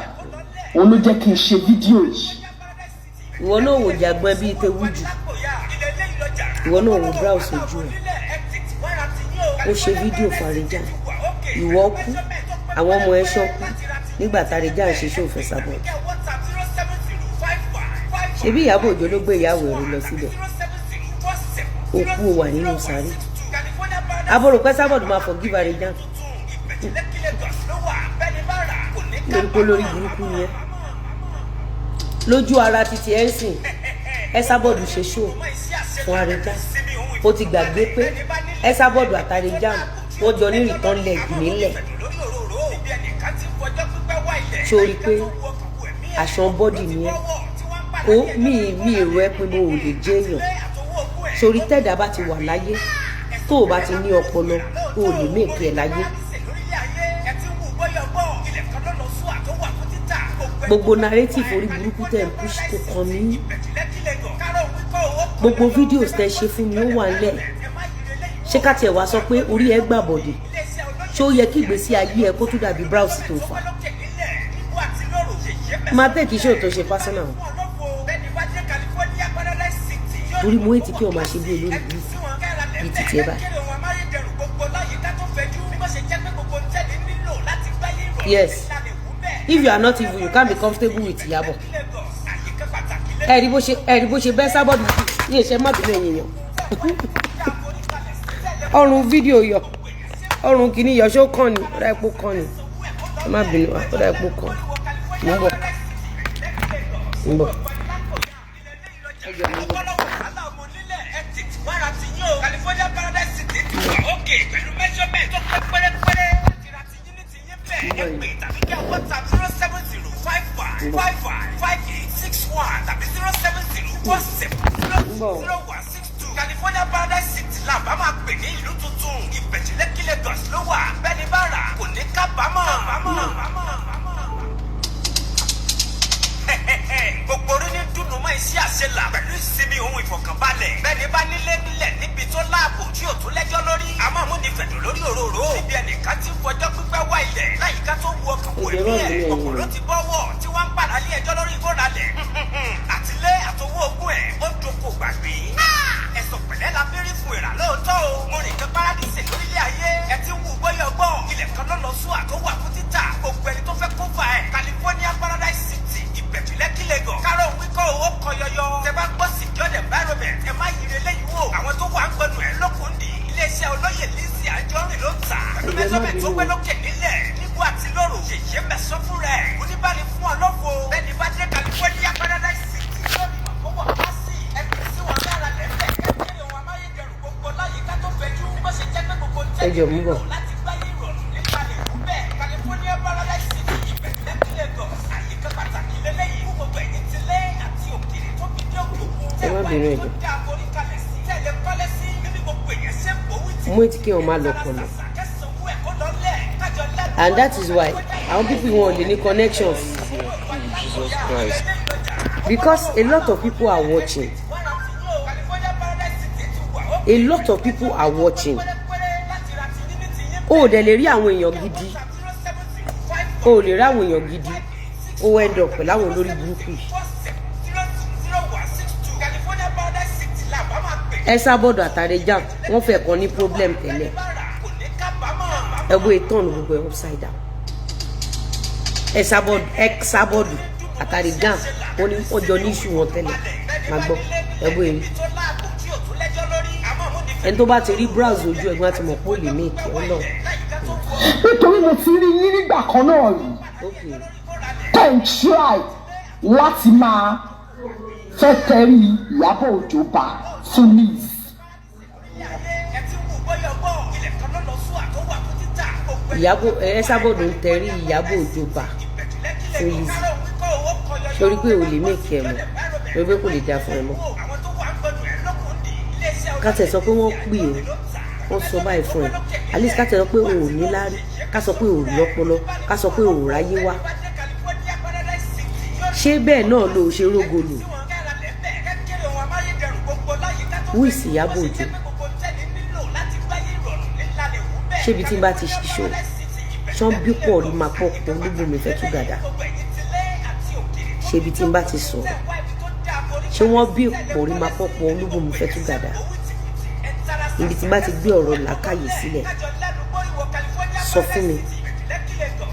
òun ló jẹ́ kí n ṣe fídíò yìí. ìwọ náà wò jàgbọ́n bíi tewújù, ìwọ náà wò browse ojú ẹ̀, ó ṣe fídíò fàríjà, ìwọ kú, àwọn ọmọ ẹ̀ ṣọ́kú nígbà tàríjà ń ṣe ṣòfẹ́ sábọ̀. ṣebí Ìyábọ̀ Òjó ló gbé ìyàwó rẹ̀ lọ síbẹ̀, òkú ò wà nínú sàárè. Abọ́rò pẹ́ sábọ̀dù máa forgive àríjà lórí pé lórí burúkú ni ẹ́. Lójú ara títí ẹ̀ ń sìn ẹ sábọ̀dù ṣe ṣó fún àríjà, ó ti gbàgbé pé ẹ sábọ̀dù àtàríjà wọ́n jọ ní return leg nílẹ̀. sórí pé àṣàn bọ́dì ni ẹ́, ó mi èrò ẹ pé mo ò lè jẹ́ èèyàn. sórí tẹ́dà bá ti wà láyé tó o bá ti ní ọpọlọ o ò lè méèkì ẹ̀ láyé. gbogbo narrative orí burúkú tẹ̀ ń push kò kàn mí. gbogbo videos tẹ̀ ṣe fún mi ó wà nílẹ̀. ṣé ká tiẹ̀ wá sọ pé orí ẹ gbà bọ̀dẹ̀, ṣé ó yẹ kí ìgbésí ayé ẹ kó tún dàbí browse tó fà? máa tẹ̀ kí iṣẹ́ òtọ́ ṣe personal, torí mo ètí kí o máa ṣe bí olórí burúkú bíi títí ẹ báyìí. Yes, if you are not evil you can't be comfortable with Ìyábọ̀. ẹ̀rí bó ṣe bẹ́ sábọ̀dù ní ìṣe mọ́bìnrin èèyàn ọrùn fídíò yọ, ọrùn kìíní yọ, ṣó kàn ní ọ̀dà epo kàn ní, ẹ má bínú ọ̀dà epo kàn ń bọ̀. California Paradise City ti wà òkè pẹ̀lú measurement tó pẹ́ pẹ́rẹ́pẹ́rẹ́ láti ra ti yín ní ti yín bẹ́ẹ̀ ẹ pè tàbí kí àwọn WhatsApp 07055555861 tàbí 07017000162. California Paradise City làbá máa pè ní ìlú tuntun, Ìbẹ̀jú Lẹ́kì Lagos ló wà, bẹ́ẹ̀ ni bá rà kò ní kábàámọ̀. Gbogbo orí ní dùnú mọ́ iṣẹ́ àṣelà pẹ̀lú ìsinmi ohun ìfọ̀kànbalẹ̀. Bẹ́ẹ̀ni bá nílé nílẹ̀ níbi tó láàbò tí ò tún lẹ́jọ́ lórí. Àmọ́ mú ni fẹ̀dọ̀ lórí òróró. Níbi ẹnìkan tí ń fọjọ́ pípẹ́ wá ilẹ̀. Láyìíká tó wu ọkàn wò ní ẹ̀. Ọ̀pọ̀ ló ti bọ́wọ̀ tí wọ́n ń padà lé ẹjọ́ lórí ìfọ̀ralẹ̀. Àtilé àtowó ogún ẹ̀ ó doko gbàgbé. Ẹ̀sọ̀ pẹ̀lẹ́ la fi rí fún ìrà lóòótọ́ o. Mo rìn kan Paradise lórílẹ̀ ayé. Ẹ ti wù gbọ́yọ̀gbọ́. Ilẹ̀ kan lọ́nà sún àtọwọ́ àkútí tà. Gbogbo ẹni tó fẹ́ kó fà ẹ̀. California Paradise City, Ìbẹ̀jú Lẹ́kì Lagos. Kárọ̀ wíkọ́ owó kan yọyọ. Tẹ bá gbọ́ secure environment, ẹ má yiri eléyìí wò. Àwọn tó wà ń gbẹnu ẹ̀ lókun dì. Iléeṣẹ́ olóyè Lizzy Anjorin ló ń tà. Pẹ̀lú measurement tó gbé lókè nílẹ̀. Níbo àti lóru. Yèyé mẹ́sàn fún rẹ̀. Oníbàárì fún ọ lọ́fọ̀. Bẹ́ẹ̀ni bá dé California Paradise City. Lórí ìmọ̀kówó pásì. Ẹ kì í sí wọn lára lẹ́fẹ̀ẹ́. Kẹ́kẹ́rẹ́ wọn amáyédẹrùn gbogbo láyìíká tó fẹ̀jú. Bó ṣe jẹ́ pé gbogbo ń tẹ̀lé láti gbáyé ìrọ̀rùn nípa lè kú bẹ́ẹ̀. California Paradise City, Ìbẹ̀jú Lẹ́kì Lagos. Àyíká pàtàkì lélẹ́yìí fún gbogbo ẹ̀yìn tilé àti òkèèrè tó fi dé òkè òkun. Tẹ̀wá tó dá orí kalẹ̀ sí. Tẹ̀lé kọ́lé sí. Níbi gbogbo èèyàn ṣe ń bọ̀ wí. Mo ti kí wọn máa lọ pọlọ, and that is why àwọn people wọn lè ní connections, Jesus Christ. because a lot of people are watching. A lot of people are watching. O dẹ̀ lè rí àwọn èèyàn gidi, o lè rí àwọn èèyàn gidi, o end up pẹ̀lú àwọn olórí burúkú yìí. Ẹ sábọ̀dọ̀ àtàrẹjà wọ́n fẹ́ kàn ní problem tẹ́lẹ̀. Ẹ bó ìtọ́nù gbogbo ẹ̀ upside down. Ẹ sábọ̀dọ̀ àtàrẹjà wọ́n ní ọjọ́ ní issue wọn tẹ́lẹ̀. Má gbọ́ ẹ bó èmi. Ẹni tó bá ti rí browse ojú ẹ̀gbọ́n àti mọ̀ pé ó lè ní ìkẹ́ ọ́ náà. Nítorí mo ti rí yín nígbà kan náà rí. Tẹ̀ ń try láti máa fẹ́ tẹ̀rí Ìyábọ̀ Òjó bá fún Liz. Ìyábọ̀ ẹ sábọ̀dọ̀ ń tẹ̀rí Ìyábọ̀ Òjó bá fún Liz. Lórí pé o lè mẹ́kẹ́ ẹ mọ̀, lórí pé kò lè dá fún ẹ mọ́. Ká tẹ̀ sọ pé wọ́n pè é, wọ́n sọ báyìí fún ẹ. At least ká tẹ̀ sọ pé o ò ní láárí, ká sọ pé o ò lọ́pọlọ, ká sọ pé o ò ráyé wá. Ṣé bẹ́ẹ̀ náà ló ṣe rógolò? Who is Ìyábọ̀ Òjó? Ṣébi tí n bá ti ṣiṣọ́ ṣán bí pọ̀ rí máa pọ̀ pọ̀ gbogbo mi fẹ́ tú gàdá. ṣebí tí n bá ti sọ̀rọ̀ ṣé wọ́n bí ìpòrí máa pọ̀pọ̀ Olúbùnmi Fẹ́túgàdà ibi tí n bá ti gbé ọ̀rọ̀ làákàyè sílẹ̀ sọ fún mi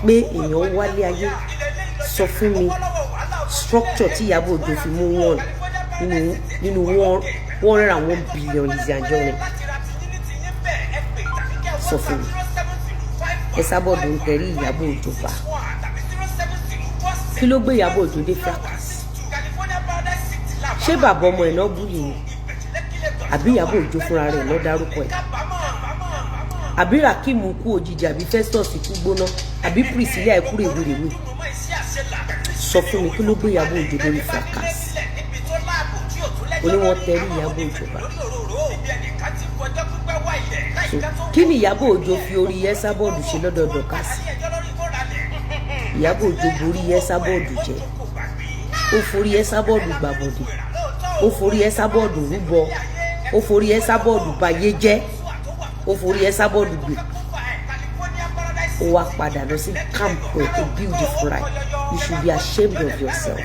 pé èèyàn wálé ayé sọ fún mi structure tí Ìyábọ̀ Òjó fi mú wọn nínú 101 billion Lizzy Anjorin sọ fún mi Esabod ń tẹrí Ìyábọ̀ Òjó bá kí ló gbé Ìyábọ̀ Òjó dé fracas ṣé bàbá ọmọ ẹ̀ náà búlì ni àbí Ìyábọ̀ Òjó fúnra rẹ̀ ló dárúkọ ẹ̀ àbí Rakim kú òjijì àbí Festus kú gbóná àbí Priscilla ẹ̀kú rèwerèwe sọ fún mi kí ló gbé Ìyábọ̀ Òjó lórí fracas ó ní wọ́n tẹrí Ìyábọ̀ Òjó bá kí ni Ìyábọ̀ Òjó fi orí Esabod ṣe lọ́dọ̀ Dorcas Ìyábọ̀ Òjó borí Esabod jẹ́ ó forí Esabod gbàbọ̀dé ó forí Esabod rúbọ ó forí Esabod bayé jẹ́ ó forí Esabod gbè ó wá padà lọ sí camp ẹ̀ tó beautiful right you should be ashamed of yourself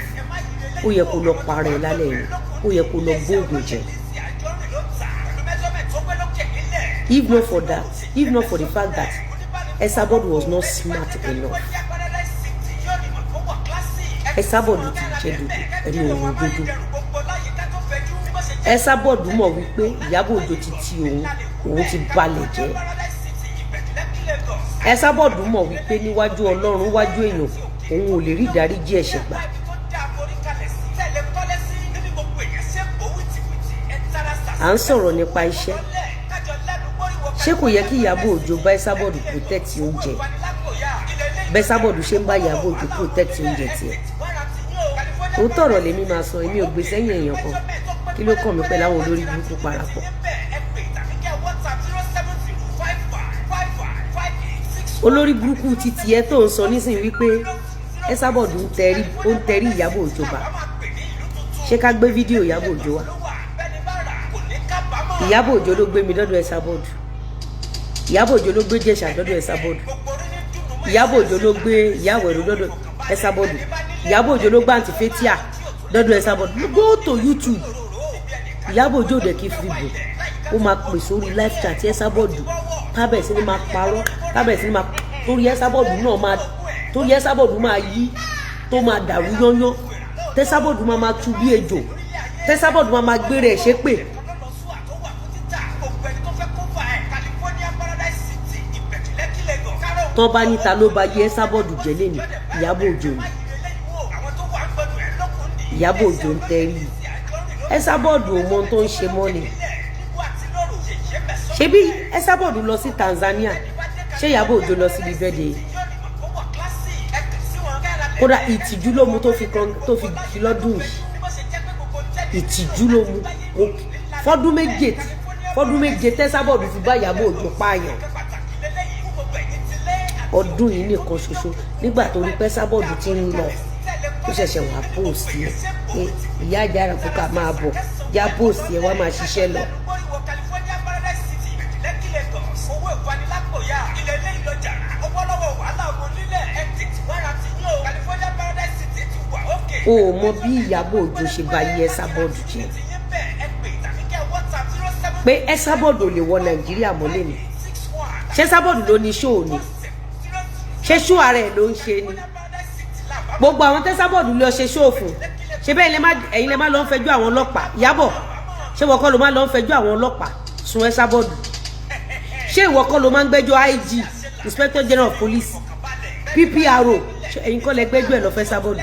ó yẹ kó lọ parẹ́ lálẹ́ yìí ó yẹ kó lọ gbóògùn jẹ. If not for that, if not for the fact that Esabod was not smart enough, Esabod ti jẹ dodo ẹni òun dodo. Esabod mọ̀ wípé Ìyábọ̀ Òjó ti òun ti balẹ̀ jẹ́. Esabod mọ̀ wípé níwájú Ọlọ́run wájú èèyàn òun ò lè rí ìdáríjì ẹ̀ṣẹ̀ gbà. À ń sọ̀rọ̀ nípa iṣẹ́. Ṣé kò yẹ kí Ìyábọ̀ Òjó bá Esabod protect oúnjẹ bẹ́ Esabod ṣe ń bá Ìyábọ̀ Òjó protect oúnjẹ tiẹ̀ òótọ́ ọ̀rọ̀ lèmi máa sọ èmi ò gbé sẹ́yìn èèyàn kan kí ló kàn mí pẹ̀lú àwọn olórí burúkú parapọ̀ olórí burúkú ti tiẹ̀ tó ń sọ nísìnyí wípé Esabod ń tẹrí Ìyábọ̀ Òjó bá ṣé ká gbé fídíò Ìyábọ̀ Òjó wá Ìyábọ̀ Òjó ló gbé mi dọ́dọ̀ Esabod Ìyábọ̀ Òjó ló gbé Jẹ̀ṣà dọ́dọ̀ Esabod Ìyábọ̀ Òjó ló gbé ìyàwó ẹ̀rọ dọ́dọ̀ Esabod Ìyábọ̀ Òjó ló gbé àǹtí Fétíà dọ́dọ̀ Esabod go to YouTube Ìyábọ̀ Òjó dẹ̀ kí fi bò ó máa pè sórí live chat Esabod tábẹ̀ sí ni máa parọ́ tábẹ̀ sí ni máa torí Esabod máa yí tó máa dàrú yányán tẹ́sabod máa tú bí ejò tẹ́sabod máa gbére ẹ̀ ṣépè. tán bá níta ló bá yẹ Esabod jẹ́ lẹ́nu Ìyábọ̀ Òjó ni Ìyábọ̀ Òjó ń tẹ́rí Esabod ò mọ tó ń ṣe mọ́ ni ṣebí Esabod lọ sí Tanzania ṣé Ìyábọ̀ Òjó lọ síbi bẹ́ẹ̀dẹ̀ kódà ìtìjú ló mú tó fi kí lọ́dún yìí ìtìjú ló mú fọ́dún méje tẹ́sabod fi bá Ìyábọ̀ Òjó pààyàn ọdún yìí nìkan ṣoṣo nígbà tó rí Esabod ti ń lọ ó ṣẹ̀ṣẹ̀ wá post yẹn pé ìyá Àjàrà Kúkà máa bọ̀ já post yẹn wá máa ṣiṣẹ́ lọ. o ò mọ bí Ìyábọ̀ Òjó ṣe bá yí Esabod jẹ pé Esabod ò lè wọ Nàìjíríà mọ́lẹ̀ ni ṣé Esabod ló ní ṣóò ni ṣé ṣó ara ẹ̀ ló ń ṣe ni gbogbo àwọn tẹ́sabod lọ ṣe ṣóò fún ṣe bẹ́ẹ̀ ẹ̀yin lè má lọ ń fẹjọ́ àwọn ọlọ́pàá Ìyábọ̀ ṣé ìwọ kọ́ ló má lọ ń fẹjọ́ àwọn ọlọ́pàá sun Esabod ṣé ìwọ kọ́ ló má ń gbẹ́jọ́ IG Inspector General of Police PPRO ẹ̀yin kọ́ lẹ gbẹ́jọ́ ẹ̀ lọ fẹ́ Esabod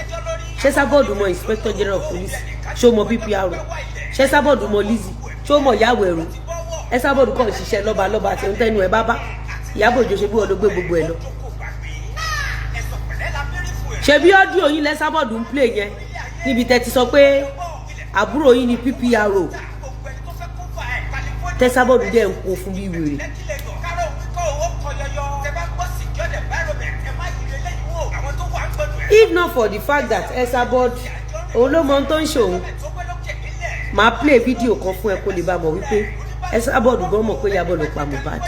ṣé Esabod mọ Inspector General of Police ṣé o mọ PPRO ṣé Esabod mọ Lizzy ṣé o mọ ìyàwó ẹ̀rù Esabod kàn ṣiṣẹ́ lọ́ba tí ó ń tẹnu ẹ̀ bá Ìyábọ̀ Òjó ṣe bí wọn ló gbé gbogbo ẹ̀ lọ ṣebí ọ́díò yín l'Esabod ń play yẹn níbi tẹ́ ti sọ pé àbúrò yín ni PPRO t'Esabod dẹ̀ ń kó fún bí wèrè. If not for the fact that Esabod òun ló mọ tó ń ṣòun máa play fídíò kan fún ẹ kó lè bá mọ̀ wípé Esabod gan mọ̀ pé Ìyábọ̀ ló pa Mohbad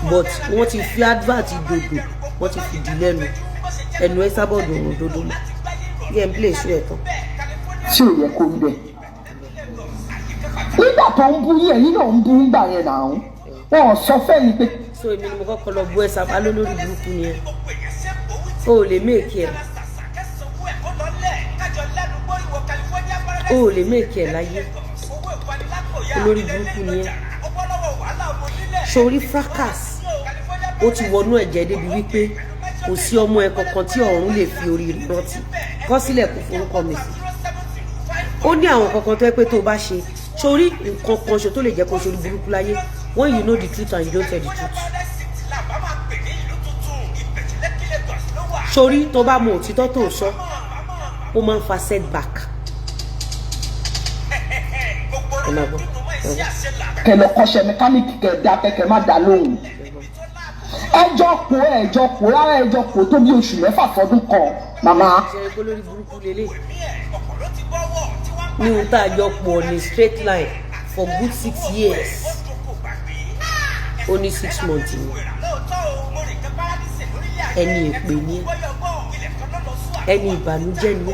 but wọ́n ti fi advert dòdò wọ́n ti fìdí lẹ́nu ẹnu ẹ sábọ̀dù òun dodo mọ́ yẹn play ṣú ẹ̀ tán. tí ò yẹ kó rí bẹ́ẹ̀ nígbà tó ń bú yẹn yín náà ń bú ń gbà yẹn náà wọn ò sọ fẹ́yìn pé. so èmi ni mo kọ́kọ́ lọ bú ẹ sábà lólórí burúkú ni ẹ o ò lè méèkì ẹ o ò lè méèkì ẹ láyé olórí burúkú ni ẹ sórí fracas ó ti wọnú ẹ̀jẹ̀ débi wípé kò sí ọmọ ẹ kankan tí ọ̀run lè fi orí rẹ̀ rántí kọ sílẹ̀ kó forúkọ mi sí ó ní àwọn kankan tó yẹ pé tó bá ṣe sórí nǹkan kan ṣe tó lè jẹ́ kó sórí burúkú láyé when you know the truth and you don't tell the truth. sórí tó bá mọ òtítọ́ tó sọ ó máa ń fa setback. ẹ máa gbọ́ kẹlẹ kọṣẹ mẹkáníìkì kẹdà kẹkẹ má dá lóhùn ẹjọ́ pò rárá ẹjọ́ pò tó bí oṣù mẹ́fà fọdún kan màmá. ṣe kó lórí burúkú lélẹ̀ ní ohun tá a jọ pọ̀ ní straight line for good 6 years ó ní 6 months ni ẹni èpè ni ẹni ìbànújẹ́ ni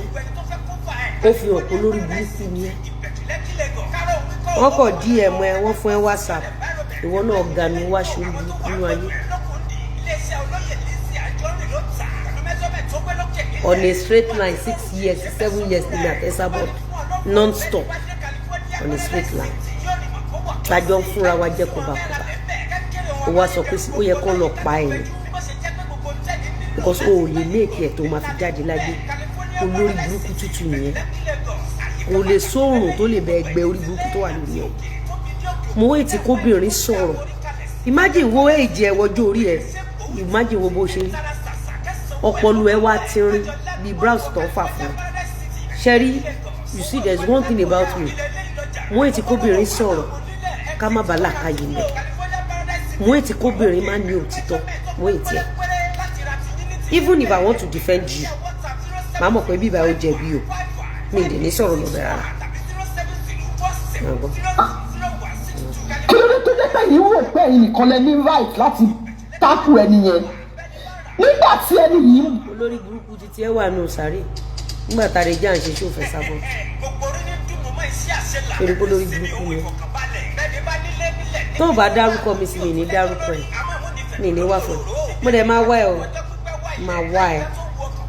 ó fi hàn pé lórí burúkú ni wọ́n kọ̀ DM ẹ wọ́n fún ẹ WhatsApp ìwọ náà ga ni wá ṣe burúkú nínú ayé on a straight line 6 years 7 years ní àtẹ́sábọ̀ non-stop on a straight line tájọ́ ń fúnra wa jẹ́ kóbákóbá ó wá sọ pé ó yẹ kó lọ pa ẹ̀yìn because o ò lè méèkì ẹ̀ tó máa fi jáde láyé olórí burúkú tútù yẹn kò lè sóòrùn tó lè bẹ ẹgbẹ́ orí burúkú tó wà lórí ẹ̀ mo wé tí kóbìnrin sọ̀rọ̀ imagine wo èjì ẹ̀ wọjú orí ẹ̀ imagine wo bó ṣe rí ọpọlọ ẹ̀ wá tínrín bíi browse tó fà fún ẹ ṣẹ́rí you see there is one thing about me mo wé tí kóbìnrin sọ̀rọ̀ ká má bàa làkàyè mẹ́ mo wé tí kóbìnrin má ní òtítọ́ mo wé tí ẹ̀ even if I want to defend you màá mọ̀ pé bíbá ó jẹ̀bi o mi lè ní sọ̀rọ̀ lọ́bẹ̀ rárá. kí ló dé tó dé pé yìí wò pé ẹ̀yin nìkan lẹ ní right láti tákù ẹni yẹn nígbà tí ẹni yìí. olórí burúkú ti tiẹ̀ wà nù sáré nígbà tá a lè jẹ́ à ń ṣe ṣòfẹ́ sábọ̀ èrè kó lórí burúkú yẹn tó o bá dárúkọ mi sí mi ní dárúkọ ẹ̀ mi ní wà fún ẹ mo dẹ̀ máa wá ẹ o máa wá ẹ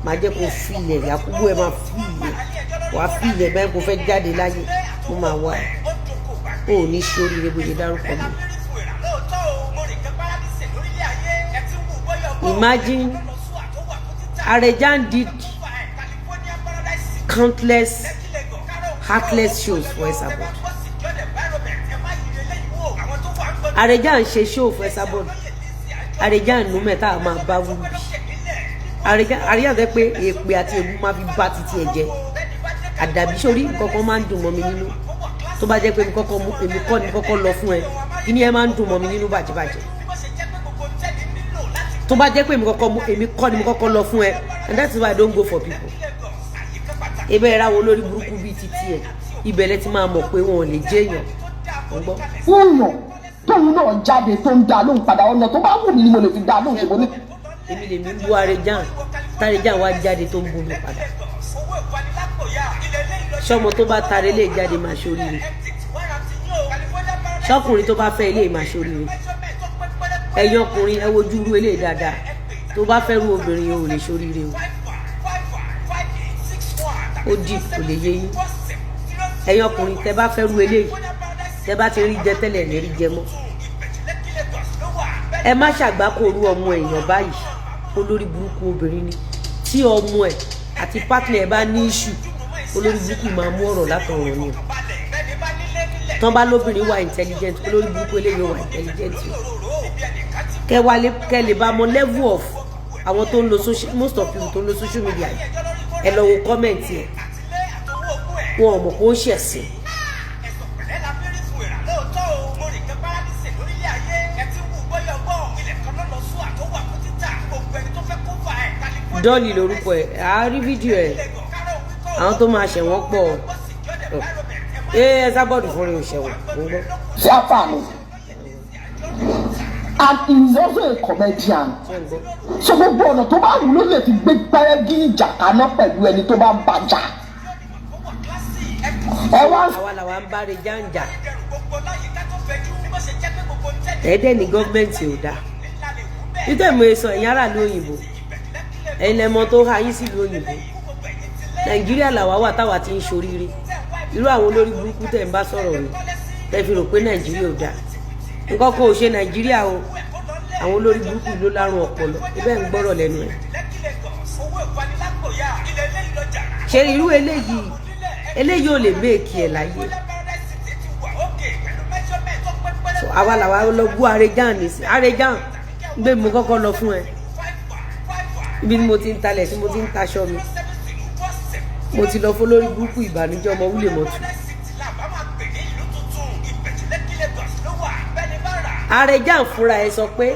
máa jẹ́ kó fi ilẹ̀ Yakubu ẹ máa fi ilẹ̀ wàá fi ilẹ̀ bẹ́ẹ̀ kó fẹ́ jáde láyé mo máa wá ẹ o ò ní ṣe oríire bó ṣe dárúkọ mi. Imagine Arejan did countless heartless shows for Esabod. Arejan ṣe show for Esabod. Arejan nu mẹ́ta máa bá wú bí. Arejan jẹ́ pé èpè àti èbú máa fi bá títí ẹ̀ jẹ́. Àdàbí sórí nǹkan kan máa ń dùn mọ́ mi nínú. Tó bá jẹ́ pé èmi kọ́ ni kọ́kọ́ lọ fún ẹ. Kíní ẹ máa ń dùn mọ́ mi nínú bàjẹ́bàjẹ́. Tó bá jẹ́ pé èmi kọ́ ni mo kọ́kọ́ lọ fún ẹ, and that is why I don't go for people. Ebe era wo lórí burúkú bíi títí ẹ ibẹ̀ lẹ ti máa mọ̀ pé wọn ò lè jẹ́ èèyàn gbọ́. wúyàn tóun náà jáde tó ń da lóhùn padà ọ̀nà tó bá wù mí ni mo lè fi da lóhùn ṣùgbọ́n ní. èmi lè mi bú Arejan t'Arejan wá jáde tó ń bú mi padà ṣọmọ tó bá tare lè jáde máa ṣoríire ṣọkùnrin tó bá fẹ́ ilé máa ṣoríire ẹ̀yin ọkùnrin ẹ wojú irú eléyìí dáadáa tó bá fẹ́ rú obìnrin yẹn ò lè ṣoríire o ó dì kò lè yé yín ẹ̀yin ọkùnrin tẹ́ bá fẹ́ rú eléyìí tẹ́ bá ti rí jẹ tẹ́lẹ̀ ní rí jẹ mọ́ ẹ má ṣàgbákòrú ọmọ èèyàn báyìí olórí burúkú obìnrin ni tí ọmọ ẹ àti pátánì ẹ bá ní iṣu olórí burúkú máa mú ọ̀rọ̀ látọ̀rọ̀ ni tán bá lóbìnrin wà intelligent olórí burúkú eléyìí wà intelligent kẹ lè bá mọ level of àwọn tó ń lo most of people tó ń lo social media yìí ẹ lọ wo comment ẹ wọn ò mọ̀ kó ń ṣẹ̀sìn. dọ́ọ̀lì lórúkọ ẹ̀ àárí fídíò ẹ̀ àwọn tó máa ṣẹ̀wọ̀n pọ̀ Esabod fún rẹ̀ òṣèwọ̀n gbogbo. ṣáfà ni and he is also a comedian. So gbogbo ọ̀nà tó bá wù ló lè fi gbé pẹ́rẹ́gì ìjà kaná pẹ̀lú ẹni tó bá ń bàjá. àwa làwa ń bá Areja ń jà ẹ̀ẹ́dẹ̀ ní gọ́ọ̀mẹ̀ntì ò dáa nítorí mo sọ ẹ̀yin aráàlú òyìnbó ẹ̀yin lẹ́mọ tó ha yín sílùú òyìnbó Nàìjíríà làwa wà táwa ti ń ṣoríire irú àwọn olórí burúkú tẹ̀ ń bá sọ̀rọ̀ rẹ̀ tẹ̀ fi rò pé Nàìjíríà ò dáa nǹkan kò ṣe Nàìjíríà o àwọn olórí burúkú ló lárùn ọpọlọ ibẹ̀ ń gbọ́rọ̀ lẹ́nu ẹ̀ ṣe irú eléyìí ò lè méèkì ẹ̀ láyé àwa làwa lọ bú Areja nísìn Areja gbé mo kọ́kọ́ lọ fún ẹ ibi ni mo ti ń talẹ̀ tí mo ti ń taṣọ mi mo ti lọ fún lórí burúkú ìbànújẹ́ ọmọ wúlé mọ́tò Areja fúnra ẹ sọ pé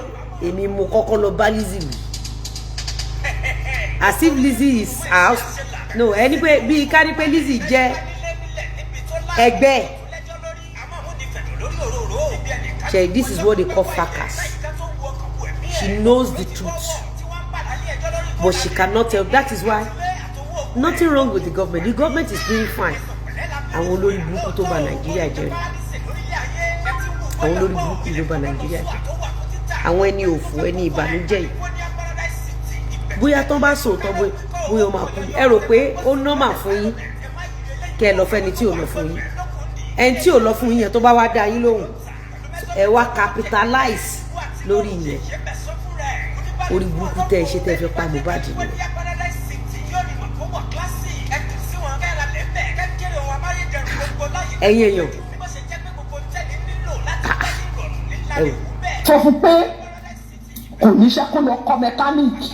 èmi mo kọ́kọ́ lọ bá Lizzy mi as if Lizzy is house no ẹni pé bí ká ní pé Lizzy jẹ́ ẹgbẹ́ ṣe this is what they call fracas. She knows the truth, but she cannot tell. That is why nothing wrong with the government. The government is doing fine. Àwọn olórí burúkú tó bà Nàìjíríà jẹ́ àwọn olórí burúkú ló bà Nàìjíríà jẹ́ àwọn ẹni òfò ẹni ìbànújẹ́ yìí bóyá tán bá sòótọ́ bóyá ó máa kú ẹ rò pé ó nọ́mà fún yín kẹ́ ẹ lọ fẹ́ni tí ò lọ fún yín ẹni tí ò lọ fún yín yẹn tó bá wá dá yín lóhùn ẹ wá capitalize lórí yẹn orí burúkú tẹ ẹ ṣe tẹ fẹ́ pa Mohbad ni ẹ̀yin èèyàn sọ fún pé kò níṣẹ́ kó lọ kọ́ mẹkáníìkì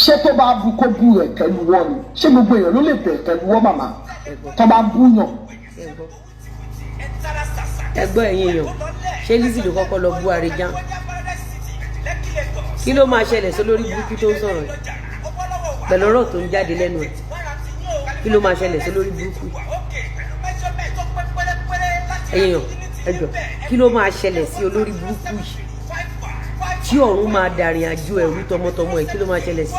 ṣé tó bá bu kó bu ẹ̀kẹ́ luwọ́ ni ṣé gbogbo èèyàn ló lè bẹ̀ ẹ̀kẹ́ luwọ́ màmá tó bá bú yàn. ẹgbọ́n ẹ̀yin èèyàn ṣé Lizzy ló kọ́kọ́ lọ bú Areja kí ló máa ṣẹlẹ̀ sí olórí burúkú tó ń sọ̀rọ̀ yìí pẹ̀lú ọ̀rọ̀ tó ń jáde lẹ́nu ẹ̀ kí ló máa ṣẹlẹ̀ sí olórí burúkú ẹ̀yin èèyàn ẹjọ́ kí ló máa ṣẹlẹ̀ sí olórí burúkú yìí tí ọ̀run máa dàrin àjò ẹ̀rú tọmọtọmọ ẹ̀ kí ló máa ṣẹlẹ̀ sí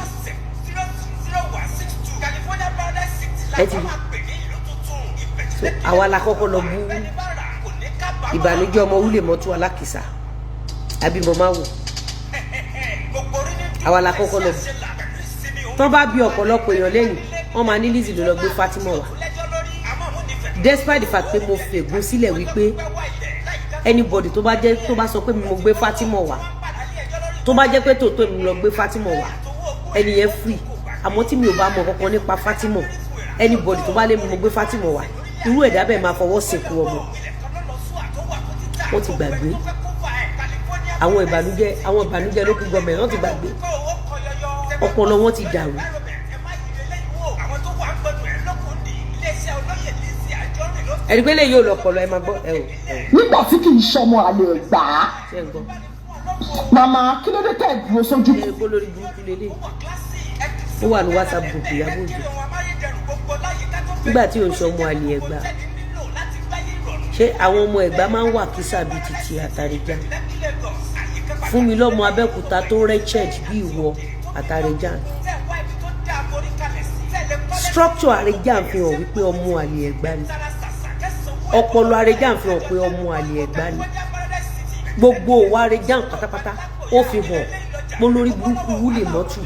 ẹ ti rí so àwa la kọ́kọ́ lọ bú ìbànújẹ́ ọmọ wúlé mọ́tò alákìsà àbíbọ̀ máa wò àwa la kọ́kọ́ lọ bú tán bá bí ọ̀pọ̀lọpọ̀ èèyàn lẹ́yìn wọ́n máa ní Lizzy ló lọ gbé Fatima wá despite the fact pé mo fègún sílẹ̀ wípé anybody tó bá sọ pé mo gbé Fatima wá tó bá jẹ́ pé tòótọ́ mi lọ gbé Fatima wá ẹni yẹn free àmọ́ tí mi ò bá mọ kankan nípa Fatima anybody tó bá lé mi mo gbé Fatima wá irú ẹ̀dá bẹ́ẹ̀ máa fọwọ́ sìnkú ọmọ ó ti gbàgbé àwọn ìbànújẹ́ ló kú gọmẹ wọ́n ti gbàgbé ọpọlọ wọn ti dàrú. ẹ̀rí pé lè yóò lọ pọ̀lọ ẹ máa gbọ́ ẹ o. nígbà tí kì í ṣọmọ àlè gbà á màmá kí ló dé tẹ̀ dúró sójú. ṣé kó lórí burúkú lélẹ̀ ó wà ní WhatsApp group Ìyábọ̀ Òjó nígbà tí òun ṣọmọ àlè Ẹ̀gbá ṣé àwọn ọmọ Ẹ̀gbá máa ń wà kísà bíi títí àtàrẹjà fún mi lọ́mọ Abẹ́òkúta tó wretched bí ìwọ àtàrẹjà structure Àrẹjà ń fi hàn wípé ọmọ àlè Ẹ̀gbá ni ọpọlọ Àrẹjà ń fi hàn pé ọmọ àlè Ẹ̀gbá ni gbogbo òwò Àrẹjà pátápátá ó fi hàn pé lórí burúkú wúlé mọ́tò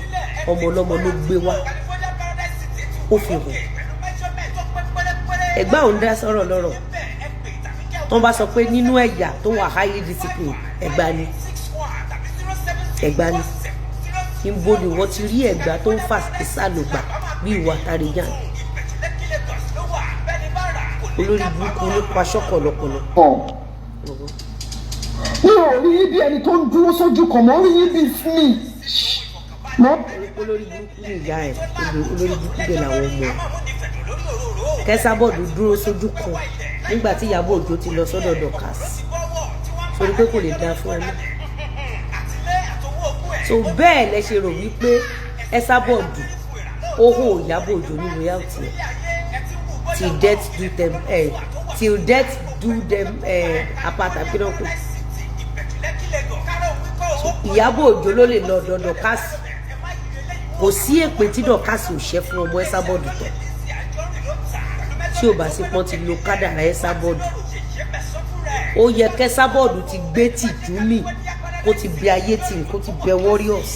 ọmọ ọlọ́mọ ló gbé wá ó fi hàn Ẹ̀gbá òun dá sọ̀rọ̀ lọ́rọ̀ tó ń bá sọ pé nínú ẹ̀yà tó wà highly disciplined Ẹ̀gbá ni níbo ni wọ́n ti rí Ẹ̀gbá tó ń fà ìsàlùgbà bí ìwà Àrẹjà olórí burúkú nípa ṣọ́kọ̀ lọ́pọ̀lọ́. mi ò rí yín bí ẹni tó ń dúró sójú kan mọ́ rí yín bí Smith. olórí burúkú ni ìyá ẹ̀ olórí burúkú dẹ̀ làwọn ọmọ ẹ̀ Kẹ́sàbọ̀dù dúró sójú kan nígbà tí Ìyábọ̀ Òjó ti lọ sọ́dọ̀ Dorcas sórí pé kò lè dá fún ẹ náà so bẹ́ẹ̀ lẹ ṣe rò wípé Kẹ́sàbọ̀dù ó hò Ìyábọ̀ Òjó ní royalty ẹ̀ till death do them apart àbí náà pé Ìyábọ̀ Òjó ló lè lọ ọ̀dọ̀ Dọ̀kásì kò sí èpè tí Dọ̀kásì ò ṣẹ́ fún ọmọ Esabod tán tí ò bá sí pọ́n ti lo kádàrá Esabod ó yẹ k'Esabod ti gbé tìjú mì kó ti bẹ ayé tì kó ti bẹ warriors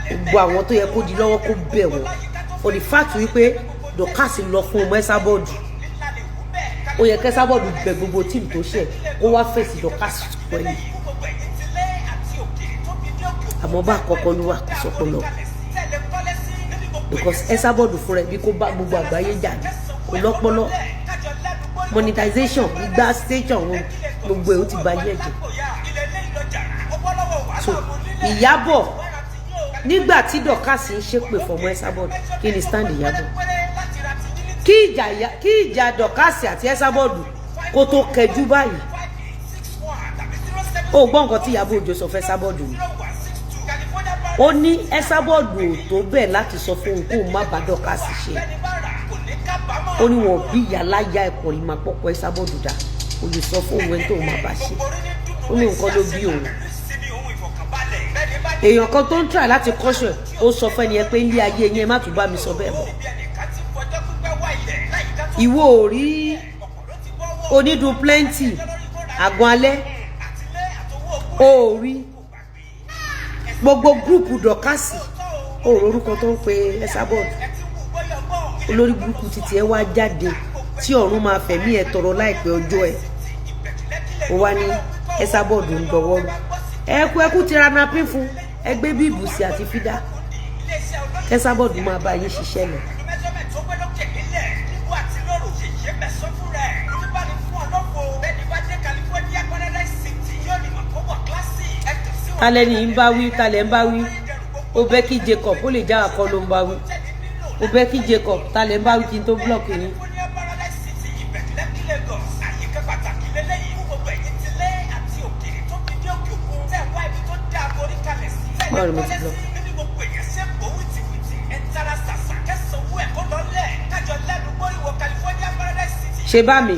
gbogbo àwọn tó yẹ kó di lọ́wọ́ kó bẹ̀ wọ́n for the fact wípé Dọ̀kásì lọ fún ọmọ Esabod ó yẹ k'Esabod bẹ gbogbo tíìmù tó ṣẹ̀ kó wá fèsì Dọ̀kásì pẹ̀lú àmọ́ bá àkọ́kọ́ ló wà kó sọpọlọ because Esabod fúnra ẹ̀ bí kó bá gbogbo àgbáyé jà ní kò lọ́pọlọ monetization igba station gbogbo ẹ̀ ó ti ba yẹ̀ jẹ́ so Ìyábọ̀ nígbà tí Dọ̀kásì ń ṣépè fọmọ Esabod kí ni stand Ìyábọ̀ kí ìjà Dọ̀kásì àti Esabod kó tó kẹjú báyìí ó gbọ́ nǹkan tí Ìyábọ̀ Òjó sọ fún Esabod ni ó ní Esabod ò tó bẹ́ẹ̀ láti sọ fún òun kó má bá Dọ̀kásì ṣe ó ní wọn bí ìyá láyà ẹ̀pọ̀ ìmọ̀ àpọ̀pọ̀ Esabod dà ó lè sọ fún òun ẹni tó má bá ṣe ó ní nǹkan ló bí òun èèyàn kan tó ń try láti kọ́ṣọ̀ ó sọ fún ẹni ẹ pé ilé ayé yẹn má tún bá mi sọ bẹ́ẹ̀ mọ́ ìwọ ò rí onídùn plenty àgbọn alẹ́ ó rí gbogbo gúrùpù Dọ̀kásì ó orúkọ tó ń pe Esabod olórí burúkú títí ẹ wá jáde tí ọ̀run máa fẹ̀mí ẹ̀ tọrọ láìpẹ́ ọjọ́ ẹ̀ ó wá ní Esabod ń dọwọ́ rú ẹkú ti ra napín fún ẹgbẹ́ bí ìbùsì àti fídà Esabod máa bá yín ṣiṣẹ́ lọ. talẹ̀ ní ń bá wí talẹ̀ ń bá wí ó bẹ́ kí Jacob ó lè já àkọ́ ló ń bá wí ó bẹ́ kí Jacob talẹ̀ ń bá wí kí n tó blọọkì yín. báwo ni mo ti blọọkì. ṣe bá mi.